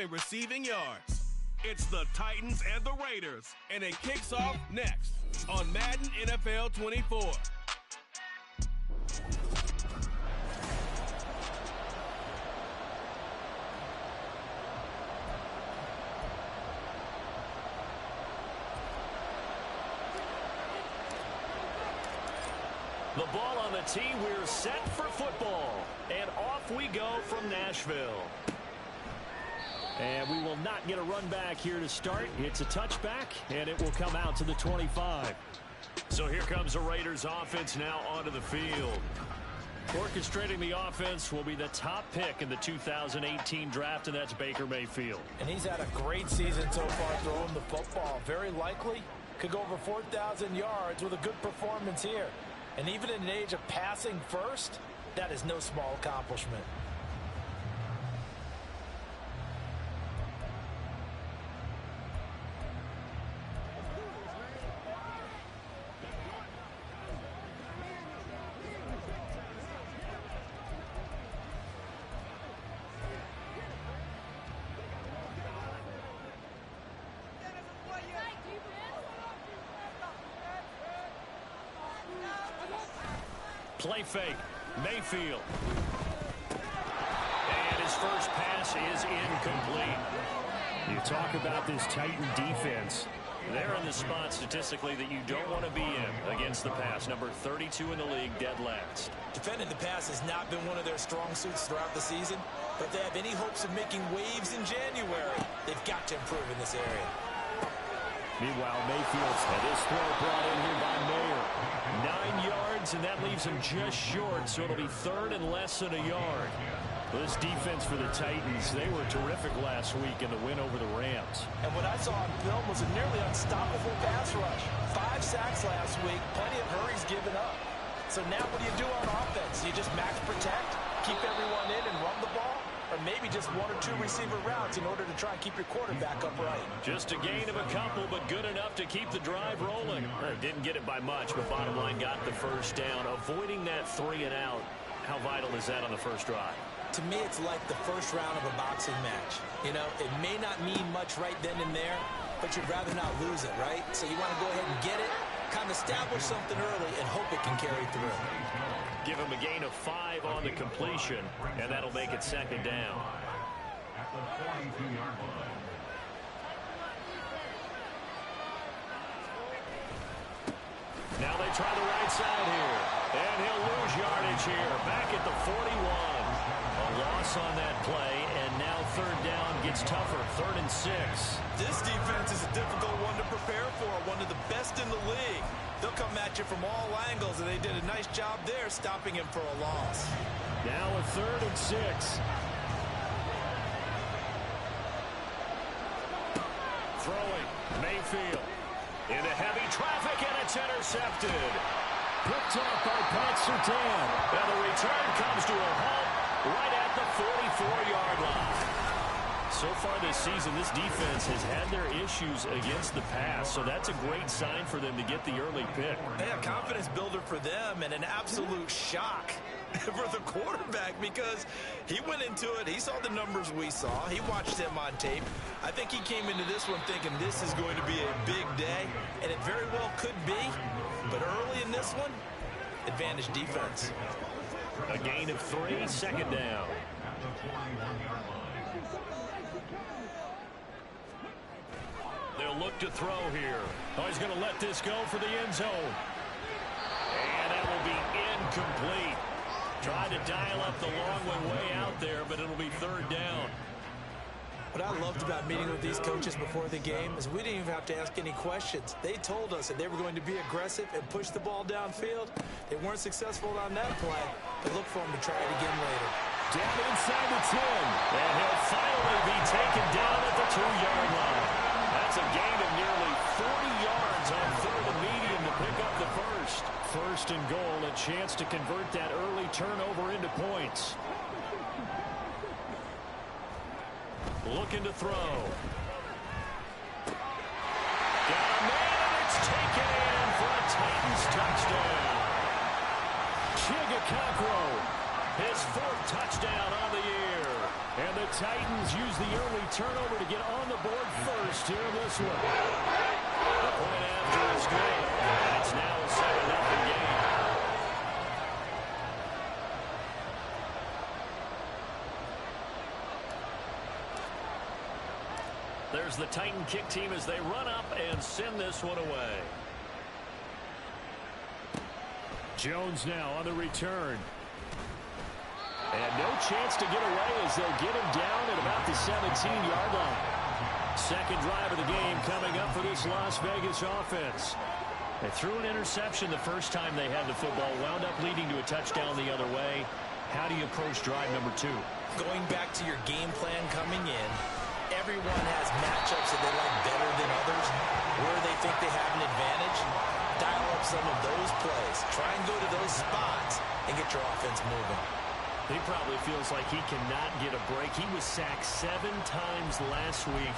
in receiving yards. It's the Titans and the Raiders, and it kicks off next on Madden NFL 24. The ball on the tee. We're set for football. And off we go from Nashville. And we will not get a run back here to start. It's a touchback, and it will come out to the 25. So here comes the Raiders offense now onto the field. Orchestrating the offense will be the top pick in the 2018 draft, and that's Baker Mayfield. And he's had a great season so far throwing the football. Very likely could go over 4,000 yards with a good performance here. And even in an age of passing first, that is no small accomplishment. Play fake. Mayfield. And his first pass is incomplete. You talk about this Titan defense. They're in the spot statistically that you don't want to be in against the pass. Number 32 in the league, dead last. Defending the pass has not been one of their strong suits throughout the season. But if they have any hopes of making waves in January, they've got to improve in this area. Meanwhile, Mayfield's had this throw brought in here by Mayer. 9 yards, and that leaves him just short, so it'll be third and less than a yard. Well, this defense for the Titans, they were terrific last week in the win over the Rams. And what I saw on film was a nearly unstoppable pass rush. 5 sacks last week, plenty of hurries given up. So now what do you do on offense? You just max protect, keep everyone in and run the ball? Or maybe just 1 or 2 receiver routes in order to try and keep your quarterback upright. Just a gain of a couple, but good enough to keep the drive rolling. Didn't get it by much, but bottom line got the first down. Avoiding that 3 and out, how vital is that on the first drive? To me, it's like the first round of a boxing match. You know, it may not mean much right then and there, but you'd rather not lose it, right? So you want to go ahead and get it, kind of establish something early, and hope it can carry through. Give him a gain of 5 on the completion, and that'll make it second down. Now they try the right side here, and he'll lose yardage here. Back at the 41. A loss on that play, and now third down gets tougher, 3rd and 6. This defense is a difficult one to prepare for, one of the best in the league. They'll come at you from all angles, and they did a nice job there stopping him for a loss. Now a 3rd and 6. Throwing, Mayfield. Into heavy traffic, and it's intercepted. Picked off by Pat Surtain. And the return comes to a halt right at the 44-yard line. So far this season, this defense has had their issues against the pass, so that's a great sign for them to get the early pick. A confidence builder for them and an absolute shock for the quarterback because he went into it. He saw the numbers we saw. He watched them on tape. I think he came into this one thinking this is going to be a big day, and it very well could be. But early in this one, advantage defense. A gain of 3, second down. They'll look to throw here. Oh, he's going to let this go for the end zone. And that will be incomplete. Tried to dial up the long one way out there, but it'll be third down. What I loved about meeting with these coaches before the game is we didn't even have to ask any questions. They told us that they were going to be aggressive and push the ball downfield. They weren't successful on that play, but look for them to try it again later. Down inside the 10. And he'll finally be taken down at the 2-yard line. That's a gain of nearly 40 yards on 3rd and medium to pick up the first. First and goal, a chance to convert that early turnover into points. Looking to throw. Got a man, and it's taken in for a Titans touchdown. Chigga Conqueror, his 4th touchdown on the year. And the Titans use the early turnover to get on the board first here in this one. The point after is good. And it's now a 7-0 game. There's the Titan kick team as they run up and send this one away. Jones now on the return. And no chance to get away as they'll get him down at about the 17-yard line. Second drive of the game coming up for this Las Vegas offense. They threw an interception the first time they had the football, wound up leading to a touchdown the other way. How do you approach drive number 2? Going back to your game plan coming in, everyone has matchups that they like better than others. Where they think they have an advantage, dial up some of those plays. Try and go to those spots and get your offense moving. He probably feels like he cannot get a break. He was sacked 7 times last week.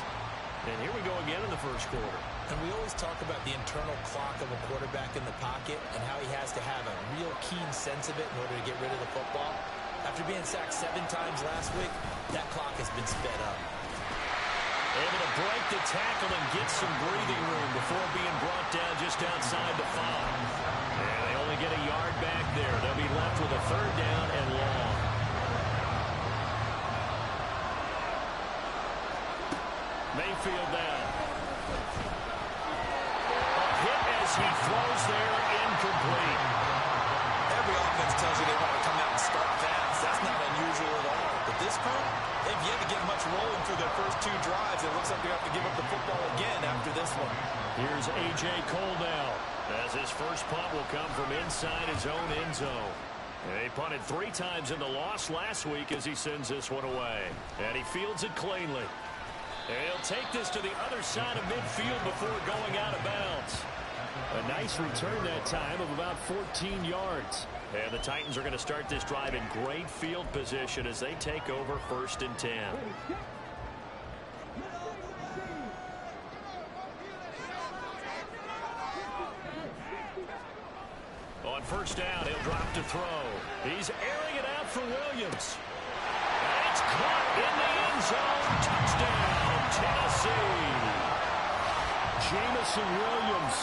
And here we go again in the first quarter. And we always talk about the internal clock of a quarterback in the pocket and how he has to have a real keen sense of it in order to get rid of the football. After being sacked 7 times last week, that clock has been sped up. Able to break the tackle and get some breathing room before being brought down just outside the 5. And they only get a yard back there. They'll be left with a third down and long. Mayfield down. A hit as he throws there, incomplete. Every offense tells you they want to come out and start fast. That's not unusual at all. But this group, they've yet to get much rolling through their first 2 drives. It looks like they have to give up the football again after this one. Here's A.J. Cole now, as his first punt will come from inside his own end zone. He punted 3 times in the loss last week as he sends this one away. And he fields it cleanly. And he'll take this to the other side of midfield before going out of bounds. A nice return that time of about 14 yards. And the Titans are going to start this drive in great field position as they take over 1st and 10. On first down, he'll drop to throw. He's airing it out for Williams. And it's caught in the end zone. Touchdown, Tennessee. Jamison Williams,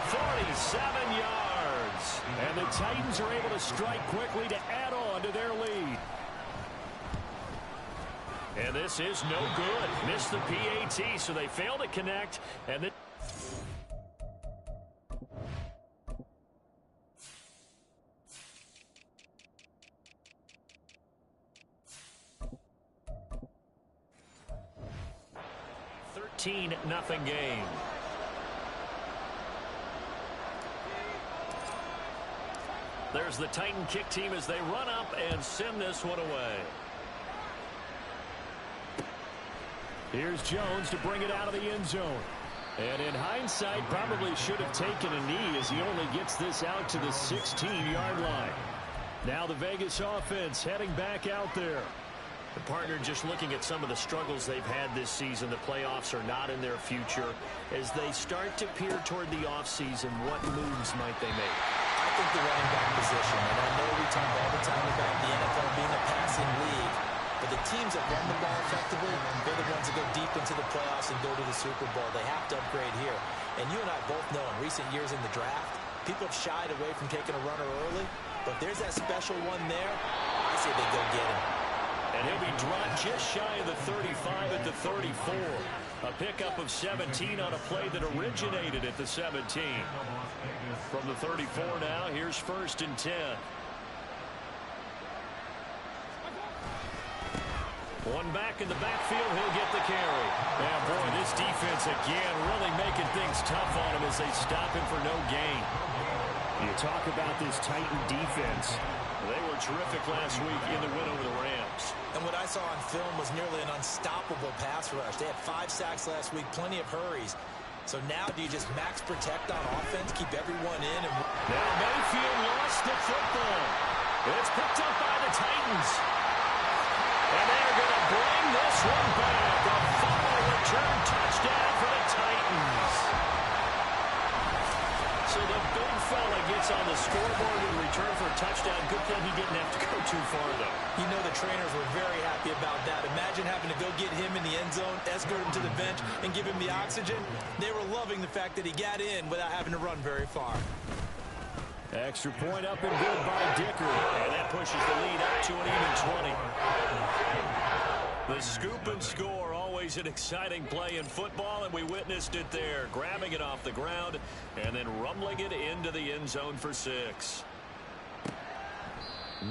47 yards. And the Titans are able to strike quickly to add on to their lead. And this is no good. Missed the PAT, so they fail to connect. And the nothing game. There's the Titan kick team as they run up and send this one away. Here's Jones to bring it out of the end zone. And in hindsight, probably should have taken a knee as he only gets this out to the 16-yard line. Now the Vegas offense heading back out there. The partner just looking at some of the struggles they've had this season. The playoffs are not in their future. As they start to peer toward the offseason, what moves might they make? I think the running back position, and I know we talk all the time about the NFL being a passing league, but the teams that run the ball effectively, they're the ones that go deep into the playoffs and go to the Super Bowl. They have to upgrade here. And you and I both know in recent years in the draft, people have shied away from taking a runner early, but if there's that special one there, I say they go get him. And he'll be dropped just shy of the 35 at the 34. A pickup of 17 on a play that originated at the 17. From the 34 now, here's 1st and 10. One back in the backfield, he'll get the carry. Yeah, boy, this defense again really making things tough on him as they stop him for no gain. You talk about this Titan defense. They were terrific last week in the win over the Rams. And what I saw on film was nearly an unstoppable pass rush. They had 5 sacks last week, plenty of hurries. So now do you just max protect on offense, keep everyone in? And now Mayfield lost the football. It's picked up by the Titans. And they're going to bring this one back. A fumble return touchdown for the Titans. So the big fella gets on the scoreboard in return for a touchdown. Good thing he didn't have to go too far, though. You know the trainers were very happy about that. end zone, escort him to the bench, and give him the oxygen. They were loving the fact that he got in without having to run very far. Extra point up and good by Dicker. And that pushes the lead up to an even 20. The scoop and score, always an exciting play in football, and we witnessed it there. Grabbing it off the ground and then rumbling it into the end zone for 6.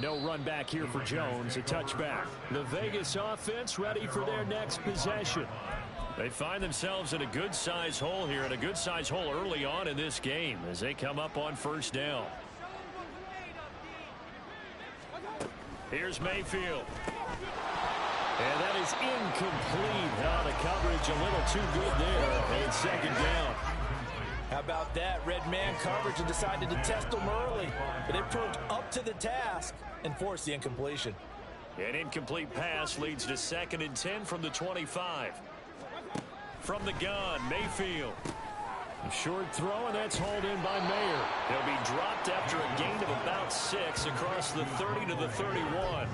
No run back here for Jones, a touchback. The Vegas offense ready for their next possession. They find themselves in a good-sized hole here, and a good-sized hole early on in this game as they come up on first down. Here's Mayfield. And that is incomplete. The coverage a little too good there. And second down. How about that? Red man coverage and decided to test them early. But it proved up to the task and forced the incompletion. An incomplete pass leads to 2nd and 10 from the 25. From the gun, Mayfield. A short throw, and that's hauled in by Mayer. He'll be dropped after a gain of about 6 across the 30 to the 31.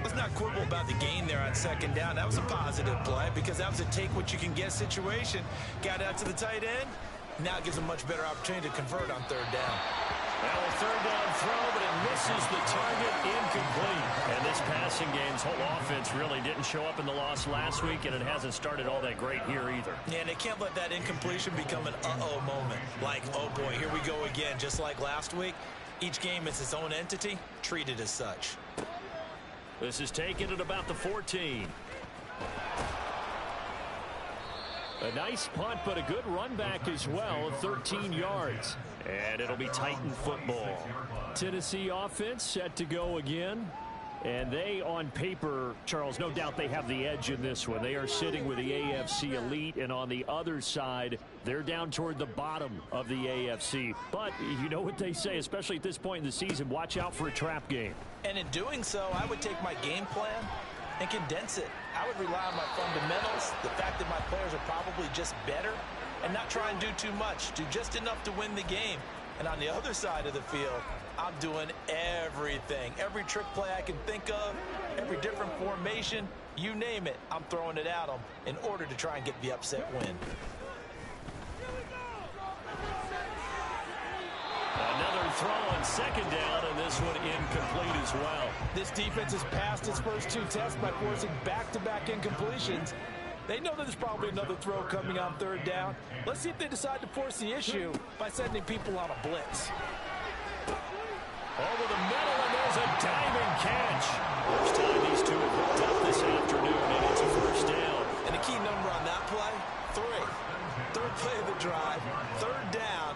Let's not quibble about the gain there on 2nd down. That was a positive play because that was a take-what-you-can-get situation. Got out to the tight end. Now it gives him a much better opportunity to convert on 3rd down. Now a 3rd down throw, but it misses the target, incomplete. And this passing game's whole offense really didn't show up in the loss last week, and it hasn't started all that great here either. Yeah, and they can't let that incompletion become an uh-oh moment. Like, oh boy, here we go again, just like last week. Each game is its own entity, treated as such. This is taken at about the 14. A nice punt, but a good run back as well, 13 yards. And it'll be Titan football. Tennessee offense set to go again. And they, on paper, Charles, no doubt they have the edge in this one. They are sitting with the AFC elite, and on the other side, they're down toward the bottom of the AFC. But you know what they say, especially at this point in the season, watch out for a trap game. And in doing so, I would take my game plan and condense it. I would rely on my fundamentals, the fact that my players are probably just better, and not try and do too much, do just enough to win the game. And on the other side of the field, I'm doing everything. Every trick play I can think of, every different formation, you name it, I'm throwing it at them in order to try and get the upset win. Another throw on 2nd down, and this one incomplete as well. This defense has passed its first 2 tests by forcing back-to-back incompletions. They know that there's probably another throw coming on 3rd down. Let's see if they decide to force the issue by sending people on a blitz. Over the middle, and there's a diving catch. First time these two have hooked up this afternoon, and it's a first down. And the key number on that play, 3. 3rd play of the drive, 3rd down,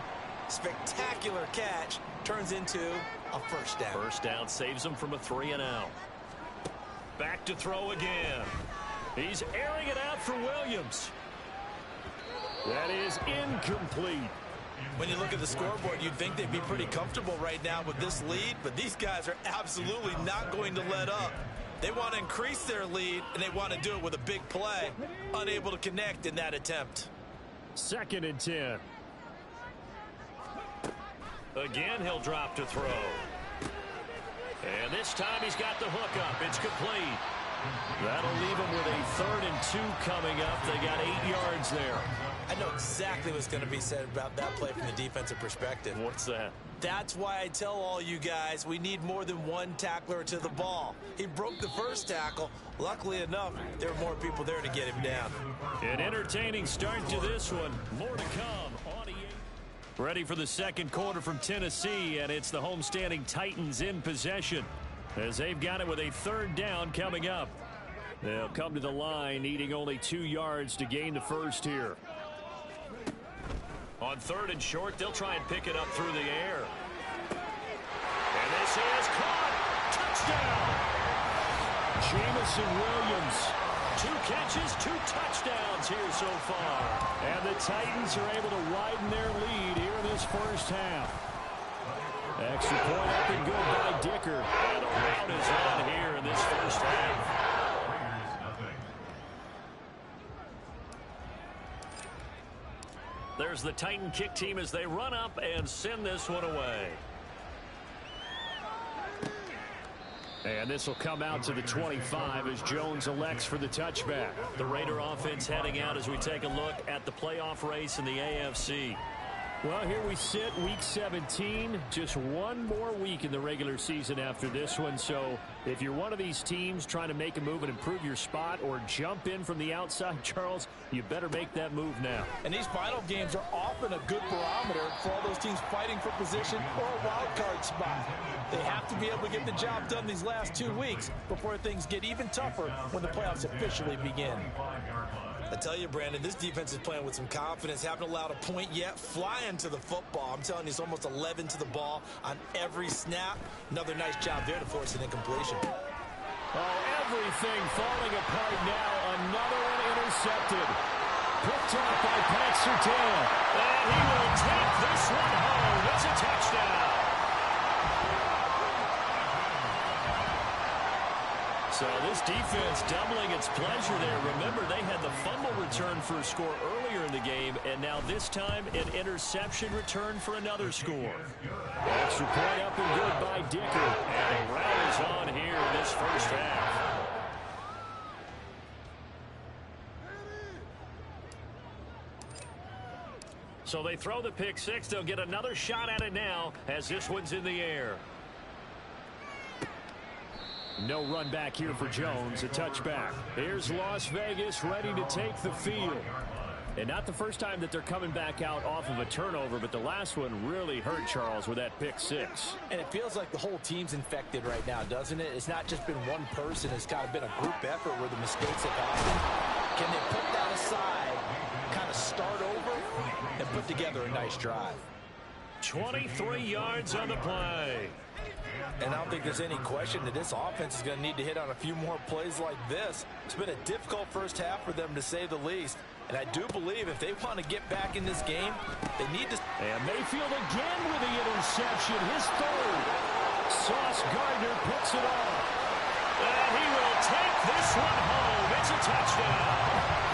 spectacular catch, turns into a first down. First down saves them from a 3-and-out. Back to throw again. He's airing it out for Williams. That is incomplete. When you look at the scoreboard, you'd think they'd be pretty comfortable right now with this lead, but these guys are absolutely not going to let up. They want to increase their lead, and they want to do it with a big play. Unable to connect in that attempt. 2nd and 10. Again, he'll drop to throw. And this time he's got the hook up. It's complete. That'll leave him with a 3rd and 2 coming up. They got 8 yards there. I know exactly what's going to be said about that play from the defensive perspective. What's that? That's why I tell all you guys we need more than one tackler to the ball. He broke the first tackle. Luckily enough, there were more people there to get him down. An entertaining start to this one. More to come on EA. Ready for the 2nd quarter from Tennessee, and it's the homestanding Titans in possession as they've got it with a 3rd down coming up. They'll come to the line needing only 2 yards to gain the first here. On 3rd and short, they'll try and pick it up through the air. And this is caught. Touchdown. Jamison Williams. 2 catches, 2 touchdowns here so far. And the Titans are able to widen their lead here in this first half. Extra point up and good by Dicker. And a rout is on here in this first half. There's the Titan kick team as they run up and send this one away. And this will come out to the 25 as Jones elects for the touchback. The Raider offense heading out as we take a look at the playoff race in the AFC. Well, here we sit, week 17. Just one more week in the regular season after this one. So if you're one of these teams trying to make a move and improve your spot or jump in from the outside, Charles, you better make that move now. And these final games are often a good barometer for all those teams fighting for position or a wild card spot. They have to be able to get the job done these last 2 weeks before things get even tougher when the playoffs officially begin. I tell you, Brandon, this defense is playing with some confidence. Haven't allowed a point yet. Flying to the football. I'm telling you, it's almost 11 to the ball on every snap. Another nice job there to force an incompletion. Oh, everything falling apart now. Another one intercepted. Picked up by Pat Surtain. And he will take this one home. It's a touchdown. So this defense doubling its pleasure there. Remember, they had the fumble return for a score earlier in the game, and now this time an interception return for another score. Extra point up and good by Dicker. And a rout is on here in this first half. So they throw the pick six. They'll get another shot at it now as this one's in the air. No run back here for Jones. A touchback. Here's Las Vegas ready to take the field. And not the first time that they're coming back out off of a turnover, but the last one really hurt Charles with that pick six. And it feels like the whole team's infected right now, doesn't it? It's not just been one person. It's kind of been a group effort where the mistakes have happened. Can they put that aside, kind of start over, and put together a nice drive? 23 yards on the play. And I don't think there's any question that this offense is going to need to hit on a few more plays like this. It's been a difficult first half for them, to say the least. And I do believe if they want to get back in this game, they need to... And Mayfield again with the interception, his third. Sauce Gardner picks it off. And he will take this one home. It's a touchdown.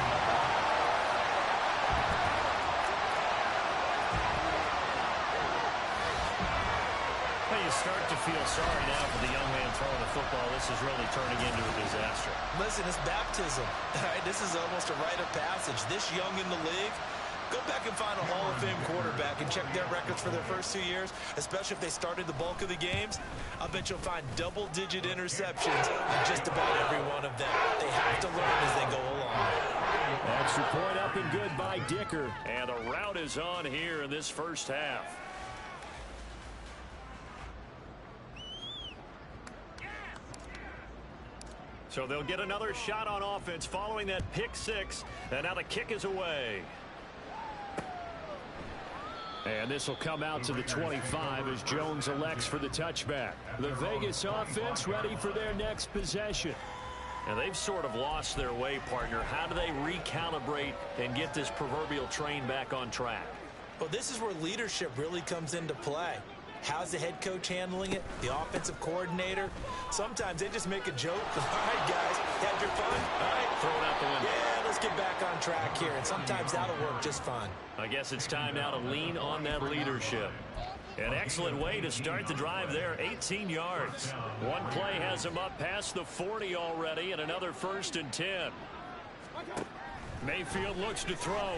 You start to feel sorry now for the young man throwing the football. This is really turning into a disaster. Listen, it's baptism. Right? This is almost a rite of passage. This young in the league, go back and find a Hall of Fame quarterback and check their records for their first 2 years, especially if they started the bulk of the games. I bet you'll find double-digit interceptions in just about every one of them. They have to learn as they go along. Extra point up and good by Dicker. And a rout is on here in this first half. So they'll get another shot on offense following that pick six. And now the kick is away. And this will come out to the 25 as Jones elects for the touchback. The Vegas offense ready for their next possession. And they've sort of lost their way, partner. How do they recalibrate and get this proverbial train back on track? Well, this is where leadership really comes into play. How's the head coach handling it? The offensive coordinator? Sometimes they just make a joke. All right, guys, had your fun? All right. Throw it out the window. Yeah, let's get back on track here. And sometimes that'll work just fine. I guess it's time now to lean on that leadership. An excellent way to start the drive there, 18 yards. One play has him up past the 40 already, and another 1st and 10. Mayfield looks to throw.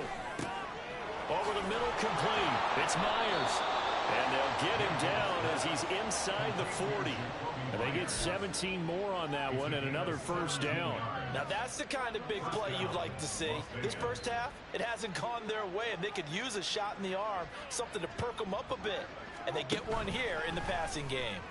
Over the middle, complete. It's Myers. And they'll get him down as he's inside the 40. And they get 17 more on that one and another 1st down. Now that's the kind of big play you'd like to see. This first half, it hasn't gone their way, and they could use a shot in the arm, something to perk them up a bit. And they get one here in the passing game.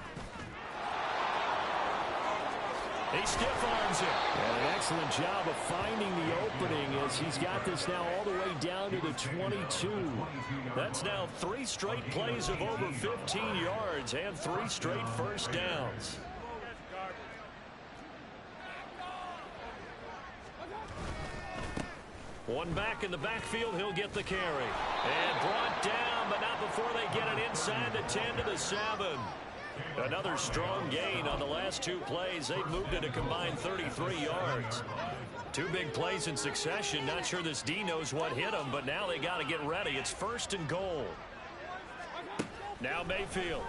He stiff arms it. And an excellent job of finding the opening as he's got this now all the way down to the 22. That's now 3 straight plays of over 15 yards and 3 straight 1st downs. One back in the backfield, he'll get the carry. And brought down, but not before they get it inside the 10 to the 7. Another strong gain on the last 2 plays. They've moved it a combined 33 yards. 2 big plays in succession. Not sure this D knows what hit them, but now they got to get ready. It's 1st and goal. Now Mayfield.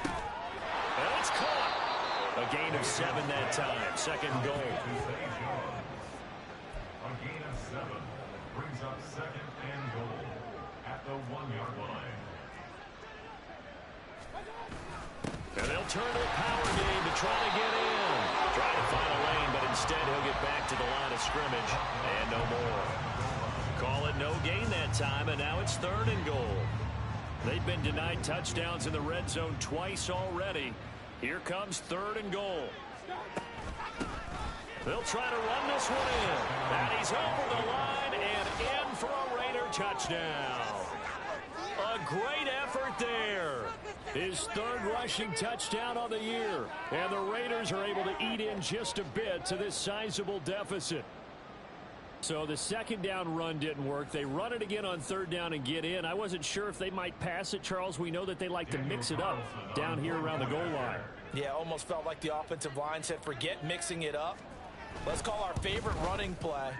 And it's caught. A gain of 7 that time. Second and goal. A gain of 7 brings up second and goal at the 1-yard line. And they'll turn to a power game to try to get in. Try to find a lane, but instead he'll get back to the line of scrimmage. And no more. Call it no gain that time, and now it's third and goal. They've been denied touchdowns in the red zone twice already. Here comes third and goal. They'll try to run this one in. And he's over the line and in for a Raider touchdown. A great effort there. His third rushing touchdown on the year. And the Raiders are able to eat in just a bit to this sizable deficit. So the second down run didn't work. They run it again on third down and get in. I wasn't sure if they might pass it, Charles. We know that they like to mix it up down here around the goal line. Yeah, almost felt like the offensive line said, forget mixing it up. Let's call our favorite running play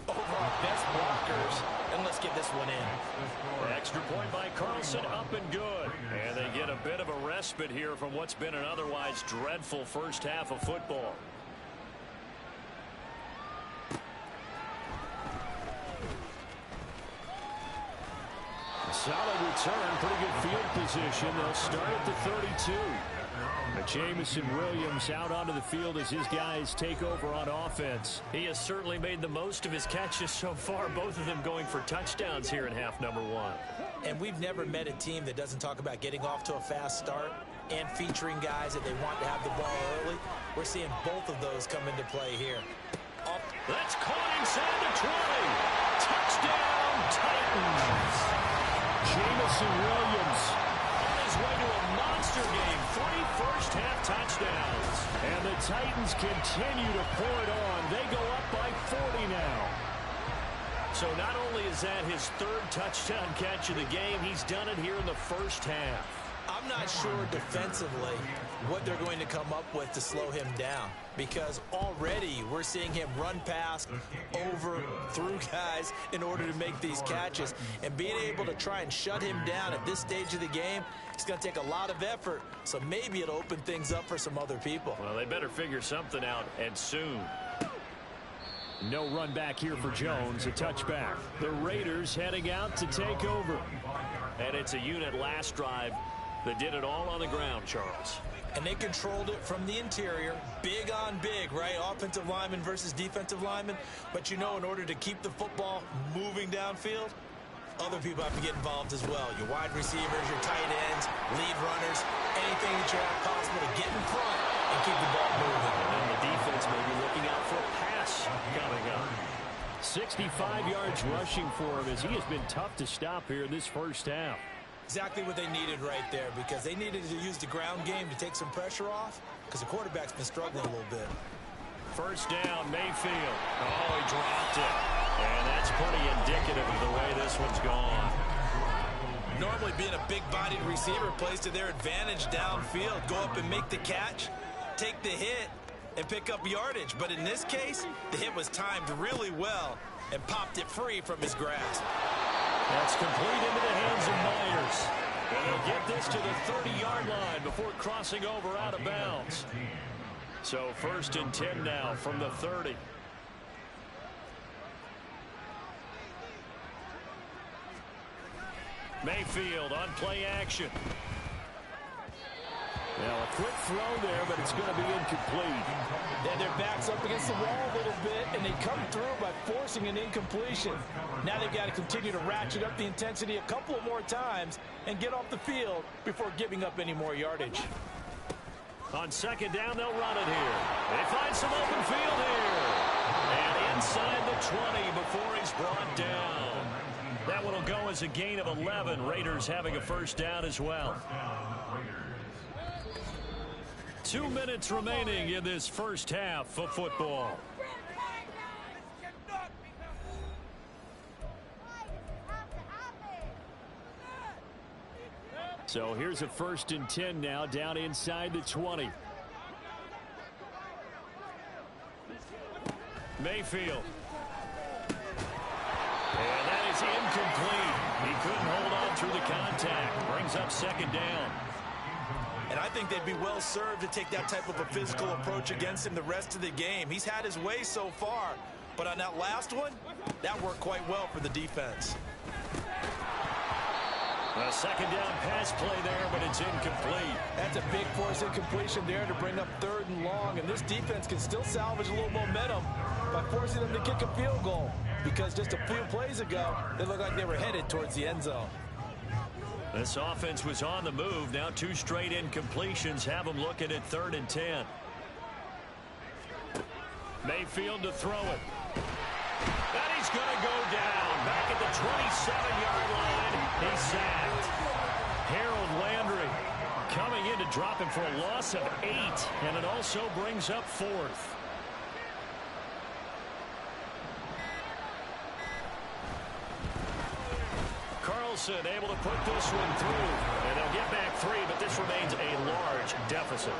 over our best blockers, and let's get this one in. Extra point by Carlson, up and good. And they get a bit of a respite here from what's been an otherwise dreadful first half of football. Solid return, pretty good field position. They'll start at the 32. Jamison Williams out onto the field as his guys take over on offense. He has certainly made the most of his catches so far, both of them going for touchdowns here in half number 1. And we've never met a team that doesn't talk about getting off to a fast start and featuring guys that they want to have the ball early. We're seeing both of those come into play here. That's caught inside the 20. Touchdown, Titans. Jamison Williams on his way to a monster game. 3 first-half touchdowns. And the Titans continue to pour it on. They go up by 40 now. So not only is that his third touchdown catch of the game, he's done it here in the first half. I'm not sure defensively what they're going to come up with to slow him down, because already we're seeing him run past, over, through guys in order to make these catches. And being able to try and shut him down at this stage of the game, it's going to take a lot of effort. So maybe it'll open things up for some other people. Well, they better figure something out, and soon. No run back here for Jones, a touchback. The Raiders heading out to take over. And it's a unit last drive that did it all on the ground, Charles. And they controlled it from the interior, big on big, right? Offensive lineman versus defensive lineman. But you know, in order to keep the football moving downfield, other people have to get involved as well. Your wide receivers, your tight ends, lead runners, anything that you have possible to get in front and keep the ball moving. And the defense may be looking out for a pass coming up. 65 yards rushing for him as he has been tough to stop here in this first half. Exactly what they needed right there, because they needed to use the ground game to take some pressure off, because the quarterback's been struggling a little bit. First down, Mayfield. Oh, he dropped it. And that's pretty indicative of the way this one's gone. Normally being a big-bodied receiver plays to their advantage downfield. Go up and make the catch, take the hit, and pick up yardage. But in this case, the hit was timed really well and popped it free from his grasp. That's complete into the hands of Myers. And he'll get this to the 30-yard line before crossing over out of bounds. So first and 10 now from the 30. Mayfield on play action. Now a quick throw there, but it's going to be incomplete. And their back's up against the wall a little bit, and they come through by forcing an incompletion. Now they've got to continue to ratchet up the intensity a couple of more times and get off the field before giving up any more yardage. On second down, they'll run it here. They find some open field here. And inside the 20 before he's brought down. That one will go as a gain of 11. Raiders having a first down as well. 2 minutes remaining in this first half of football. So here's a first and 10 now down inside the 20. Mayfield. And that is incomplete. He couldn't hold on through the contact. Brings up second down. And I think they'd be well served to take that type of a physical approach against him the rest of the game. He's had his way so far, but on that last one, that worked quite well for the defense. A second down pass play there, but it's incomplete. That's a big force incompletion there to bring up 3rd and long, and this defense can still salvage a little momentum by forcing them to kick a field goal, because just a few plays ago, they looked like they were headed towards the end zone. This offense was on the move. Now 2 straight incompletions have them looking at 3rd and 10. Mayfield to throw it. And he's going to go down. Back at the 27-yard line. He's sacked. Harold Landry coming in to drop him for a loss of 8. And it also brings up 4th. Carlson able to put this one through. And they'll get back 3, but this remains a large deficit.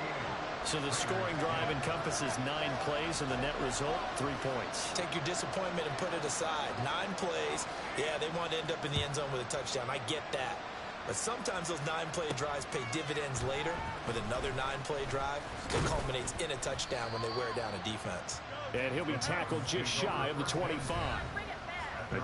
So the scoring drive encompasses 9 plays, and the net result, 3 points. Take your disappointment and put it aside. 9 plays. Yeah, they want to end up in the end zone with a touchdown. I get that. But sometimes those 9-play drives pay dividends later with another 9-play drive that culminates in a touchdown when they wear down a defense. And he'll be tackled just shy of the 25.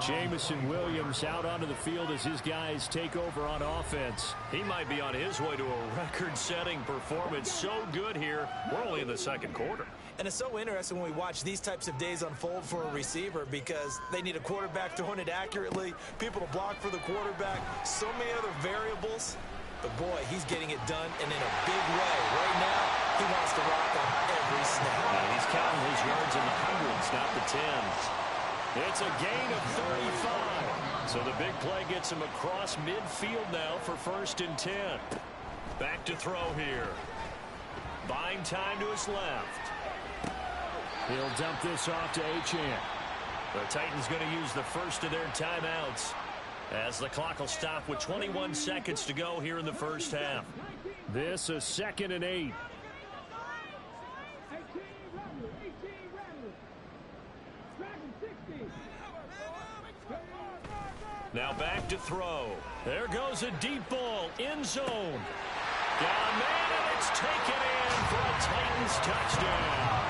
Jamison Williams out onto the field as his guys take over on offense. He might be on his way to a record-setting performance. So good here. We're only in the second quarter. And it's so interesting when we watch these types of days unfold for a receiver, because they need a quarterback throwing it accurately, people to block for the quarterback, so many other variables. But, boy, he's getting it done, and in a big way. Right now, he wants to rock on every snap. Yeah, he's counting his yards in the hundreds, not the tens. It's a gain of 35. So the big play gets him across midfield now for 1st and 10. Back to throw here. Buying time to his left. He'll dump this off to Achane. The Titans going to use the first of their timeouts as the clock will stop with 21 seconds to go here in the first half. This is 2nd and 8. Now back to throw. There goes a deep ball. End zone. Got a man, and it's taken in for a Titans touchdown.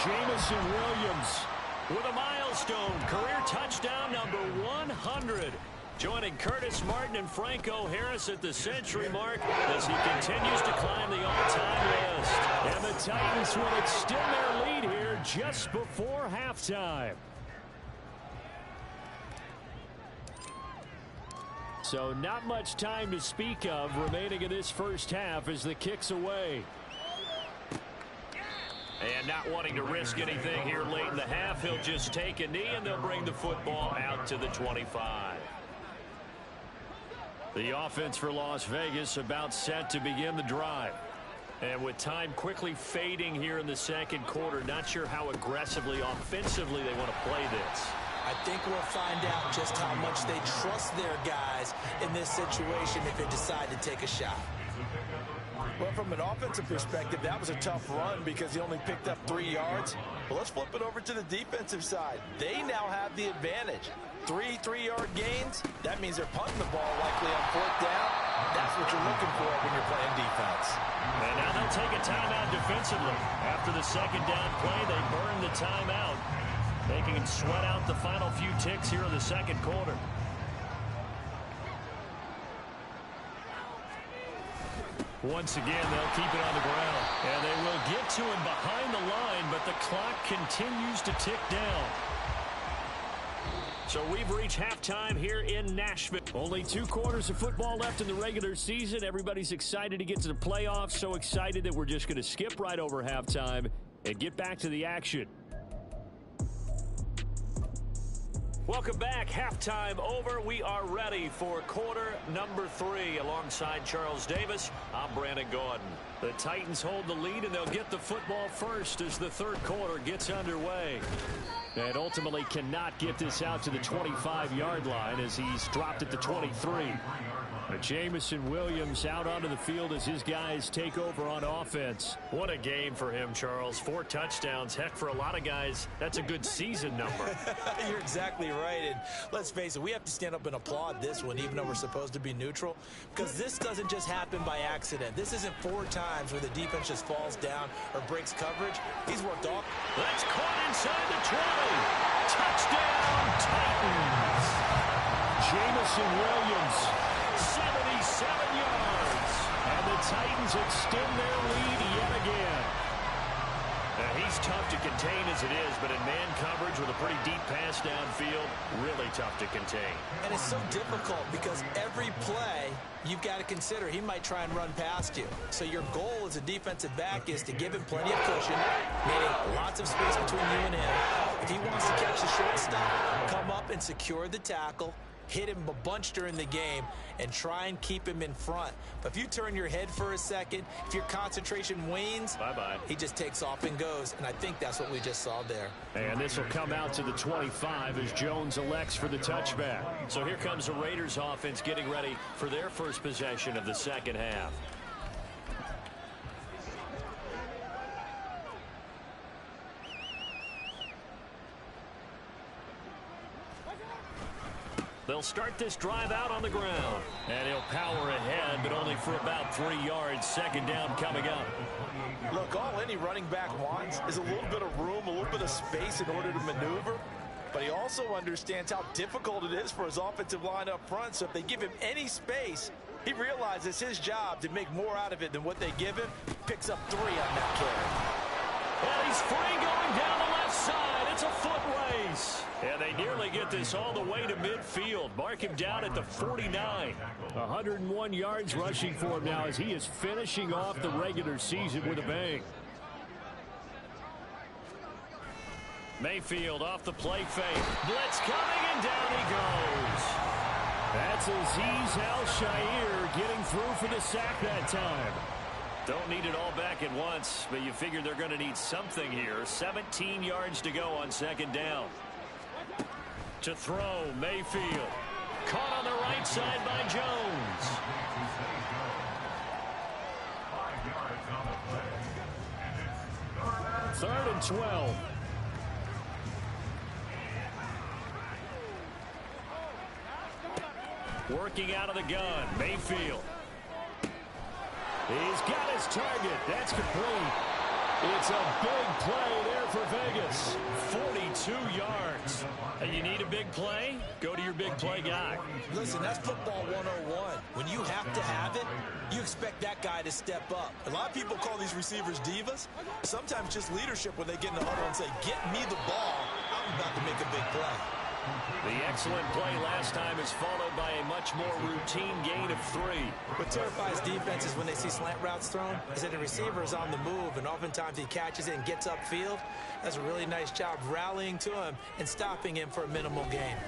Jamison Williams with a milestone. Career touchdown number 100. Joining Curtis Martin and Franco Harris at the century mark as he continues to climb the all-time list. And the Titans will extend their lead here just before halftime. So not much time to speak of remaining in this first half as the kick's away. And not wanting to risk anything here late in the half, he'll just take a knee and they'll bring the football out to the 25. The offense for Las Vegas about set to begin the drive. And with time quickly fading here in the second quarter, not sure how aggressively, offensively they want to play this. I think we'll find out just how much they trust their guys in this situation if they decide to take a shot. Well, from an offensive perspective, that was a tough run because he only picked up 3 yards. Well, let's flip it over to the defensive side. They now have the advantage. 3 3-yard gains, that means they're punting the ball likely on 4th down. That's what you're looking for when you're playing defense. And now they'll take a timeout defensively. After the second down play, they burn the timeout. They can sweat out the final few ticks here in the second quarter. Once again, they'll keep it on the ground. And they will get to him behind the line, but the clock continues to tick down. So we've reached halftime here in Nashville. Only 2 quarters of football left in the regular season. Everybody's excited to get to the playoffs. So excited that we're just going to skip right over halftime and get back to the action. Welcome back. Halftime over. We are ready for quarter number 3 alongside Charles Davis. I'm Brandon Gordon. The Titans hold the lead, and they'll get the football first as the third quarter gets underway. And ultimately cannot get this out to the 25-yard line as he's dropped at the 23. Jamison Williams out onto the field as his guys take over on offense. What a game for him, Charles. 4 touchdowns. Heck, for a lot of guys, that's a good season number. You're exactly right. And let's face it, we have to stand up and applaud this one, even though we're supposed to be neutral, because this doesn't just happen by accident. This isn't 4 times where the defense just falls down or breaks coverage. He's worked off. That's caught inside the 20. Touchdown, Titans. Jamison Williams, 77 yards. And the Titans extend their lead yet again. He's tough to contain as it is, but in man coverage with a pretty deep pass downfield, really tough to contain. And it's so difficult because every play you've got to consider he might try and run past you. So your goal as a defensive back is to give him plenty of cushion, meaning lots of space between you and him. If he wants to catch the short stuff, come up and secure the tackle, hit him a bunch during the game, and try and keep him in front. But if you turn your head for a second, if your concentration wanes, bye-bye. He just takes off and goes, and I think that's what we just saw there. And this will come out to the 25 as Jones elects for the touchback. So here comes the Raiders offense getting ready for their first possession of the second half. They'll start this drive out on the ground. And he'll power ahead, but only for about 3 yards. Second down coming up. Look, all any running back wants is a little bit of room, a little bit of space in order to maneuver. But he also understands how difficult it is for his offensive line up front. So if they give him any space, he realizes it's his job to make more out of it than what they give him. Picks up 3 on that carry. And he's free going down the left side. It's a foot race. And they nearly get this all the way to midfield. Mark him down at the 49. 101 yards rushing for him now as he is finishing off the regular season with a bang. Mayfield off the play fake. Blitz coming, and down he goes. That's Azeez Al-Shaair getting through for the sack that time. Don't need it all back at once, but you figure they're going to need something here. 17 yards to go on second down. To throw, Mayfield. Caught on the right side by Jones. 3rd and 12. Working out of the gun, Mayfield. He's got his target. That's complete. It's a big play there for Vegas. 42 yards. And you need a big play? Go to your big play guy. Listen, that's football 101. When you have to have it, you expect that guy to step up. A lot of people call these receivers divas. Sometimes just leadership when they get in the huddle and say, get me the ball. I'm about to make a big play. The excellent play last time is followed by a much more routine gain of 3. What terrifies defenses when they see slant routes thrown is that the receiver is on the move, and oftentimes he catches it and gets upfield. That's a really nice job rallying to him and stopping him for a minimal gain.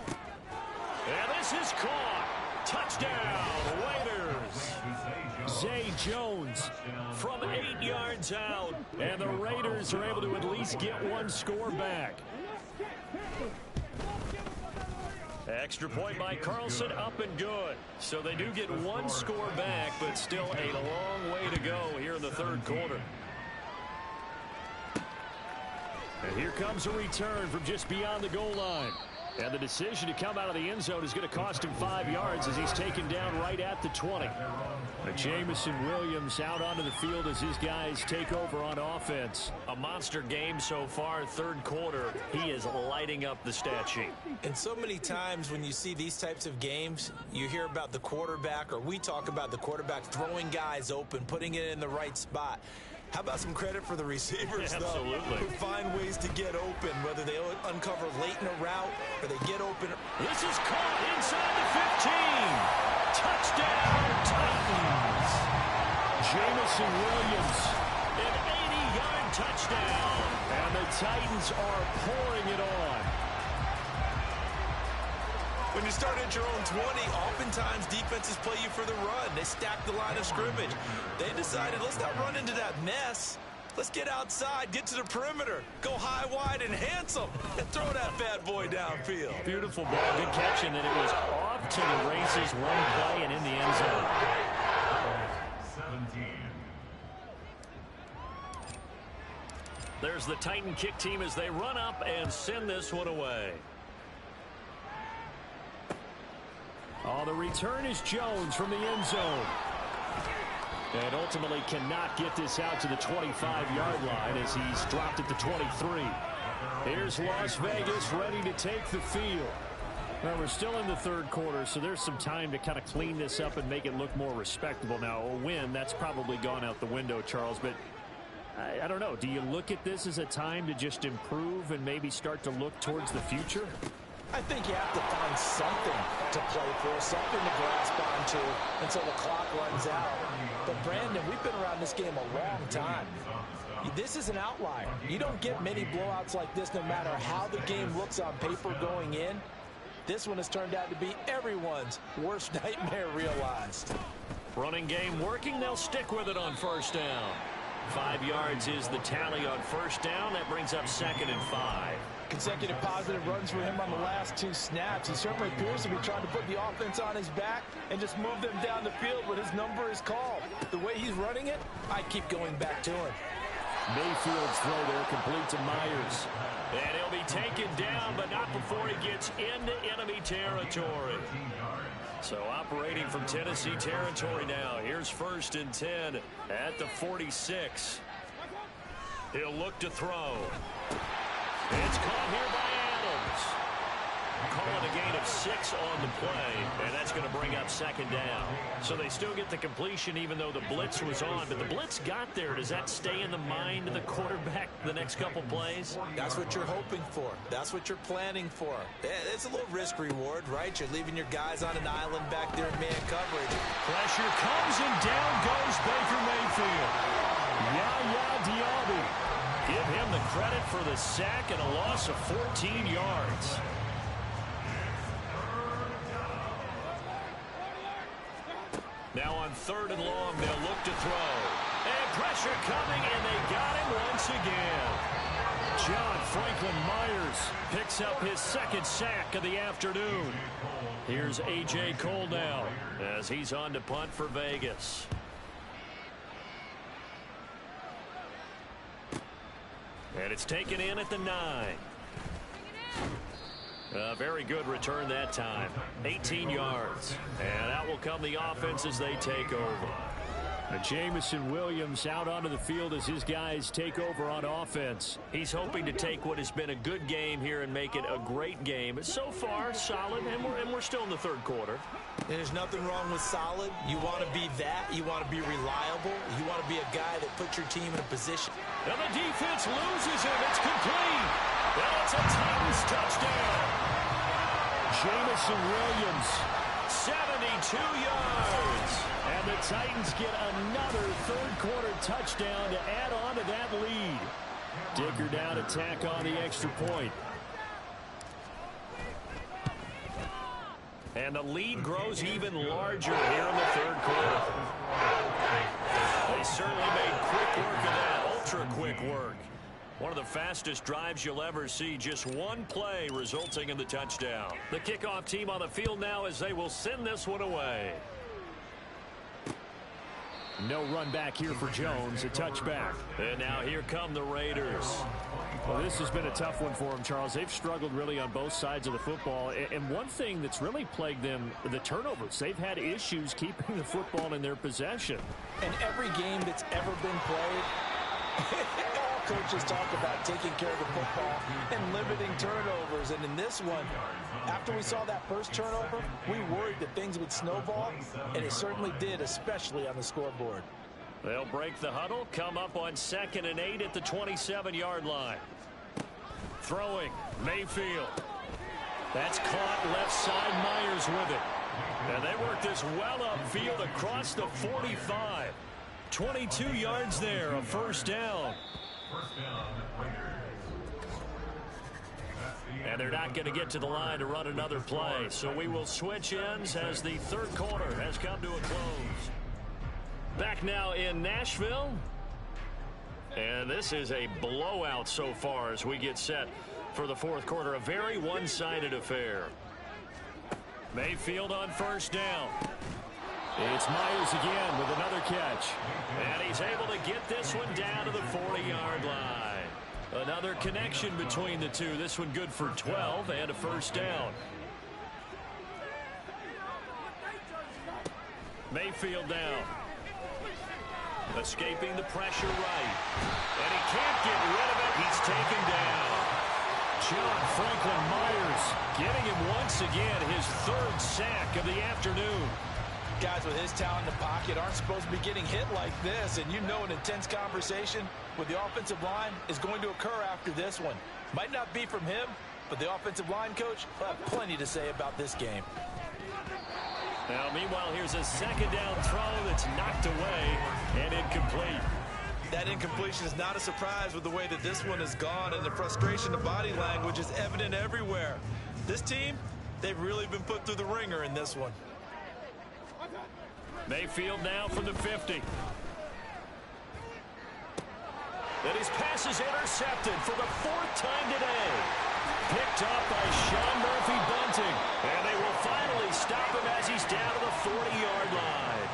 And this is caught. Touchdown, Raiders. Zay Jones from 8 yards out. And the Raiders are able to at least get one score back. Extra point by Carlson, up and good. So they do get one score back, but still a long way to go here in the third quarter. And here comes a return from just beyond the goal line. And the decision to come out of the end zone is going to cost him 5 yards as he's taken down right at the 20. But Jamison Williams out onto the field as his guys take over on offense. A monster game so far, third quarter. He is lighting up the stat sheet. And so many times when you see these types of games, you hear about the quarterback, or we talk about the quarterback throwing guys open, putting it in the right spot. How about some credit for the receivers, though, who find ways to get open, whether they uncover late in a route or they get open. This is caught inside the 15. Touchdown, Titans. Jamison Williams, an 80-yard touchdown. And the Titans are pouring it on. When you start at your own 20, oftentimes defenses play you for the run. They stack the line of scrimmage. They decided, let's not run into that mess. Let's get outside, get to the perimeter, go high, wide, and handsome, and throw that bad boy downfield. Beautiful ball. Good catch, and then it was off to the races, one play, and in the end zone. 17. There's the Titan kick team as they run up and send this one away. Oh, the return is Jones from the end zone. And ultimately cannot get this out to the 25-yard line as he's dropped at the 23. Here's Las Vegas ready to take the field. Well, we're still in the third quarter, so there's some time to kind of clean this up and make it look more respectable. Now, a win, that's probably gone out the window, Charles, but I don't know. Do you look at this as a time to just improve and maybe start to look towards the future? I think you have to find something to play for, something to grasp onto until the clock runs out. But, Brandon, we've been around this game a long time. This is an outlier. You don't get many blowouts like this no matter how the game looks on paper going in. This one has turned out to be everyone's worst nightmare realized. Running game working. They'll stick with it on first down. 5 yards is the tally on first down. That brings up 2nd and 5. Consecutive positive runs for him on the last 2 snaps. He certainly appears to be trying to put the offense on his back and just move them down the field when his number is called. The way he's running it, I keep going back to him. Mayfield's throw there complete to Myers. And he'll be taken down, but not before he gets into enemy territory. So operating from Tennessee territory now. Here's 1st and 10 at the 46. He'll look to throw. It's caught here by Adams. Calling a gain of 6 on the play, and that's going to bring up 2nd down. So they still get the completion even though the blitz was on, but the blitz got there. Does that stay in the mind of the quarterback the next couple plays? That's what you're hoping for. That's what you're planning for. It's a little risk-reward, right? You're leaving your guys on an island back there in man coverage. Pressure comes, and down goes Baker Mayfield. Yaya Diaby. Give him the credit for the sack and a loss of 14 yards. Now on 3rd and long, they'll look to throw. And pressure coming, and they got him once again. John Franklin Myers picks up his 2nd sack of the afternoon. Here's A.J. Cole now as he's on to punt for Vegas. And it's taken in at the 9. A very good return that time. 18 yards. And out will come the offense as they take over. Jamison Williams out onto the field as his guys take over on offense. He's hoping to take what has been a good game here and make it a great game. So far, solid, and we're still in the 3rd quarter. There's nothing wrong with solid. You want to be that. You want to be reliable. You want to be a guy that puts your team in a position. And the defense loses him. It's complete. Well, it's a Titans touchdown. Jamison Williams. 72 yards. And the Titans get another 3rd quarter touchdown to add on to that lead. Dicker down to tack on the extra point. And the lead grows even larger here in the 3rd quarter. They certainly made quick work of that, ultra quick work. One of the fastest drives you'll ever see, just one play resulting in the touchdown. The kickoff team on the field now as they will send this one away. No run back here for Jones, a touchback. And now here come the Raiders. Well, this has been a tough one for them, Charles. They've struggled really on both sides of the football. And one thing that's really plagued them, the turnovers. They've had issues keeping the football in their possession. And every game that's ever been played, all coaches talk about taking care of the football and limiting turnovers. And in this one, after we saw that first turnover, we worried that things would snowball, and it certainly did, especially on the scoreboard. They'll break the huddle, come up on 2nd and 8 at the 27-yard line. Throwing, Mayfield. That's caught left side, Myers with it. And they work this well upfield across the 45. 22 yards there, a 1st down. And they're not going to get to the line to run another play. So we will switch ends as the 3rd quarter has come to a close. Back now in Nashville. And this is a blowout so far as we get set for the fourth quarter. A very one-sided affair. Mayfield on first down. It's Myers again with another catch. And he's able to get this one down to the 40-yard line. Another connection between the two. This one good for 12 and a first down. Mayfield down. Escaping the pressure right. And he can't get rid of it. He's taken down. John Franklin Myers getting him once again his third sack of the afternoon. Guys with his talent in the pocket aren't supposed to be getting hit like this, and you know an intense conversation with the offensive line is going to occur after this one. Might not be from him, but the offensive line coach will have plenty to say about this game. Now, meanwhile, here's a second down throw that's knocked away and incomplete. That incompletion is not a surprise with the way that this one has gone, and the frustration of body language is evident everywhere. This team, they've really been put through the ringer in this one. Mayfield now from the 50. And his pass is intercepted for the fourth time today. Picked up by Sean Murphy-Bunting. And they will finally stop him as he's down to the 40-yard line.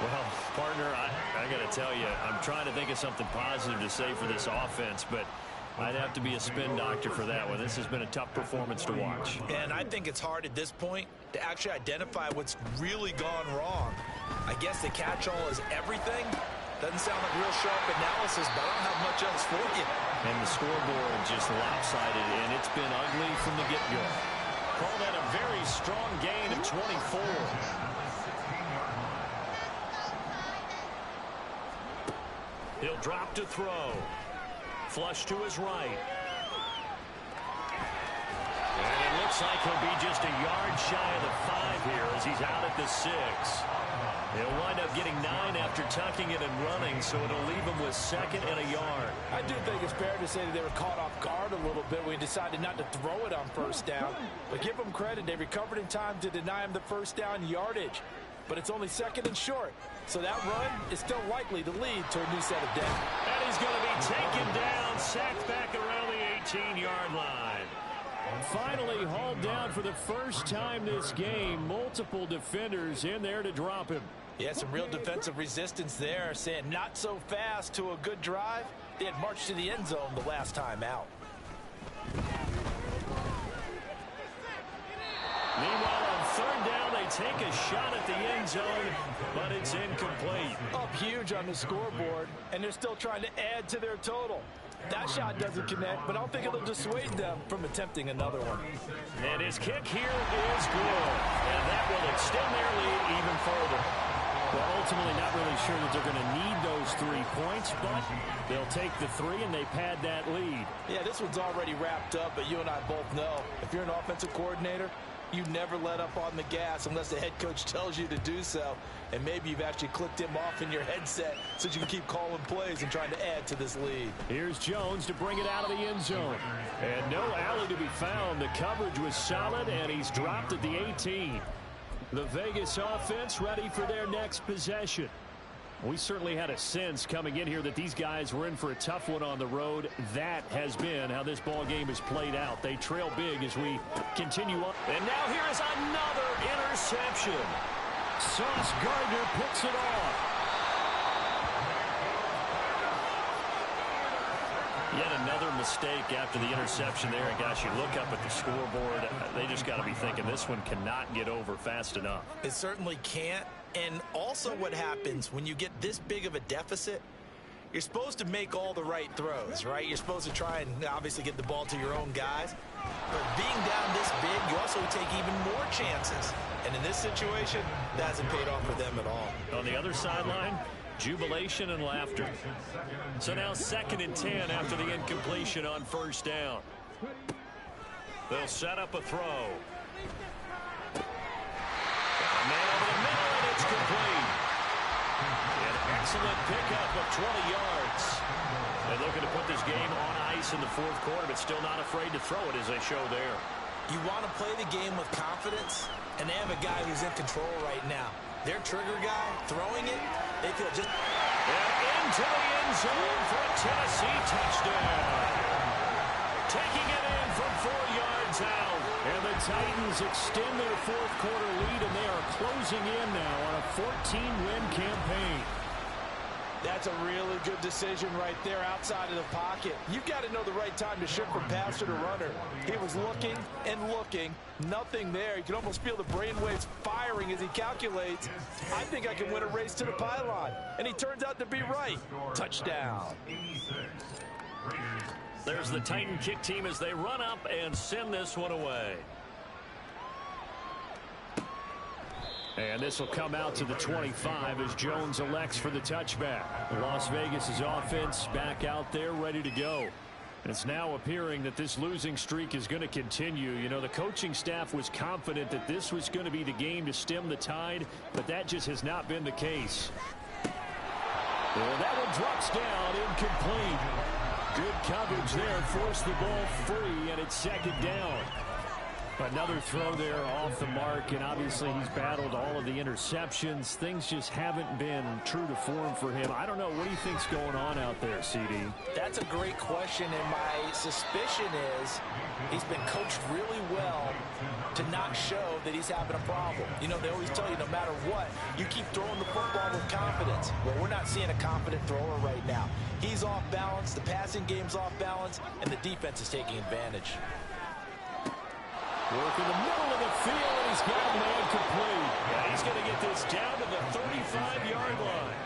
Well, partner, I got to tell you, I'm trying to think of something positive to say for this offense, but I'd have to be a spin doctor for that one. This has been a tough performance to watch. And I think it's hard at this point to actually identify what's really gone wrong. I guess the catch-all is everything. Doesn't sound like real sharp analysis, but I don't have much else for you. And the scoreboard just lopsided, and it's been ugly from the get-go. Call that a very strong gain of 24. He'll drop to throw. Flush to his right. And it looks like he'll be just a yard shy of the 5 here as he's out at the 6. He'll wind up getting 9 after tucking it and running, so it'll leave him with second and a yard. I do think it's fair to say that they were caught off guard a little bit when he decided not to throw it on first down. But give them credit, they recovered in time to deny him the first down yardage. But it's only second and short, so that run is still likely to lead to a new set of downs. And he's going to be taken down, sacked back around the 18-yard line. Finally hauled down for the first time this game. Multiple defenders in there to drop him. Yeah, some real defensive resistance there, saying not so fast to a good drive. They had marched to the end zone the last time out. Meanwhile, on third down, they take a shot at the end zone, but it's incomplete. Up huge on the scoreboard, and they're still trying to add to their total. That shot doesn't connect, but I don't think it'll dissuade them from attempting another one. And his kick here is good, and that will extend their lead even further. Well, ultimately not really sure that they're going to need those 3 points, but they'll take the 3 and they pad that lead. Yeah, this one's already wrapped up, but you and I both know if you're an offensive coordinator, you never let up on the gas unless the head coach tells you to do so. And maybe you've actually clicked him off in your headset so you can keep calling plays and trying to add to this lead. Here's Jones to bring it out of the end zone. And no alley to be found. The coverage was solid, and he's dropped at the 18. The Vegas offense ready for their next possession. We certainly had a sense coming in here that these guys were in for a tough one on the road. That has been how this ball game has played out. They trail big as we continue on. And now here is another interception. Sauce Gardner picks it off. Yet another mistake after the interception there. And gosh, you look up at the scoreboard, they just got to be thinking this one cannot get over fast enough. It certainly can't. And also what happens when you get this big of a deficit, you're supposed to make all the right throws, right? You're supposed to try and obviously get the ball to your own guys. But being down this big, you also take even more chances. And in this situation, that hasn't paid off for them at all. On the other sideline, jubilation and laughter. So now 2nd and 10 after the incompletion on first down. They'll set up a throw. Man over the middle, and it's complete. An excellent pickup of 20 yards. They're looking to put this game on ice in the fourth quarter, but still not afraid to throw it as they show there. You want to play the game with confidence, and they have a guy who's in control right now. Their trigger guy throwing it, They feel just... And into the end zone for a Tennessee touchdown. Taking it in from 4 yards out. And the Titans extend their fourth quarter lead, and they are closing in now on a 14-win campaign. That's a really good decision right there outside of the pocket. You've got to know the right time to shift from passer to runner. He was looking and looking. Nothing there. You can almost feel the brainwaves firing as he calculates, I think I can win a race to the pylon. And he turns out to be right. Touchdown. There's the Titan kick team as they run up and send this one away. And this will come out to the 25 as Jones elects for the touchback. Las Vegas' offense back out there ready to go. It's now appearing that this losing streak is going to continue. You know, the coaching staff was confident that this was going to be the game to stem the tide, but that just has not been the case. Well, that one drops down, incomplete. Good coverage there, forced the ball free, and it's second down. Another throw there off the mark, and obviously he's battled all of the interceptions. Things just haven't been true to form for him. I don't know. What do you think's going on out there, CD? That's a great question, and my suspicion is he's been coached really well to not show that he's having a problem. You know, they always tell you no matter what, you keep throwing the football with confidence. Well, we're not seeing a confident thrower right now. He's off balance, the passing game's off balance, and the defense is taking advantage. Work in the middle of the field, and he's got a man complete. Yeah, he's going to get this down to the 35-yard line.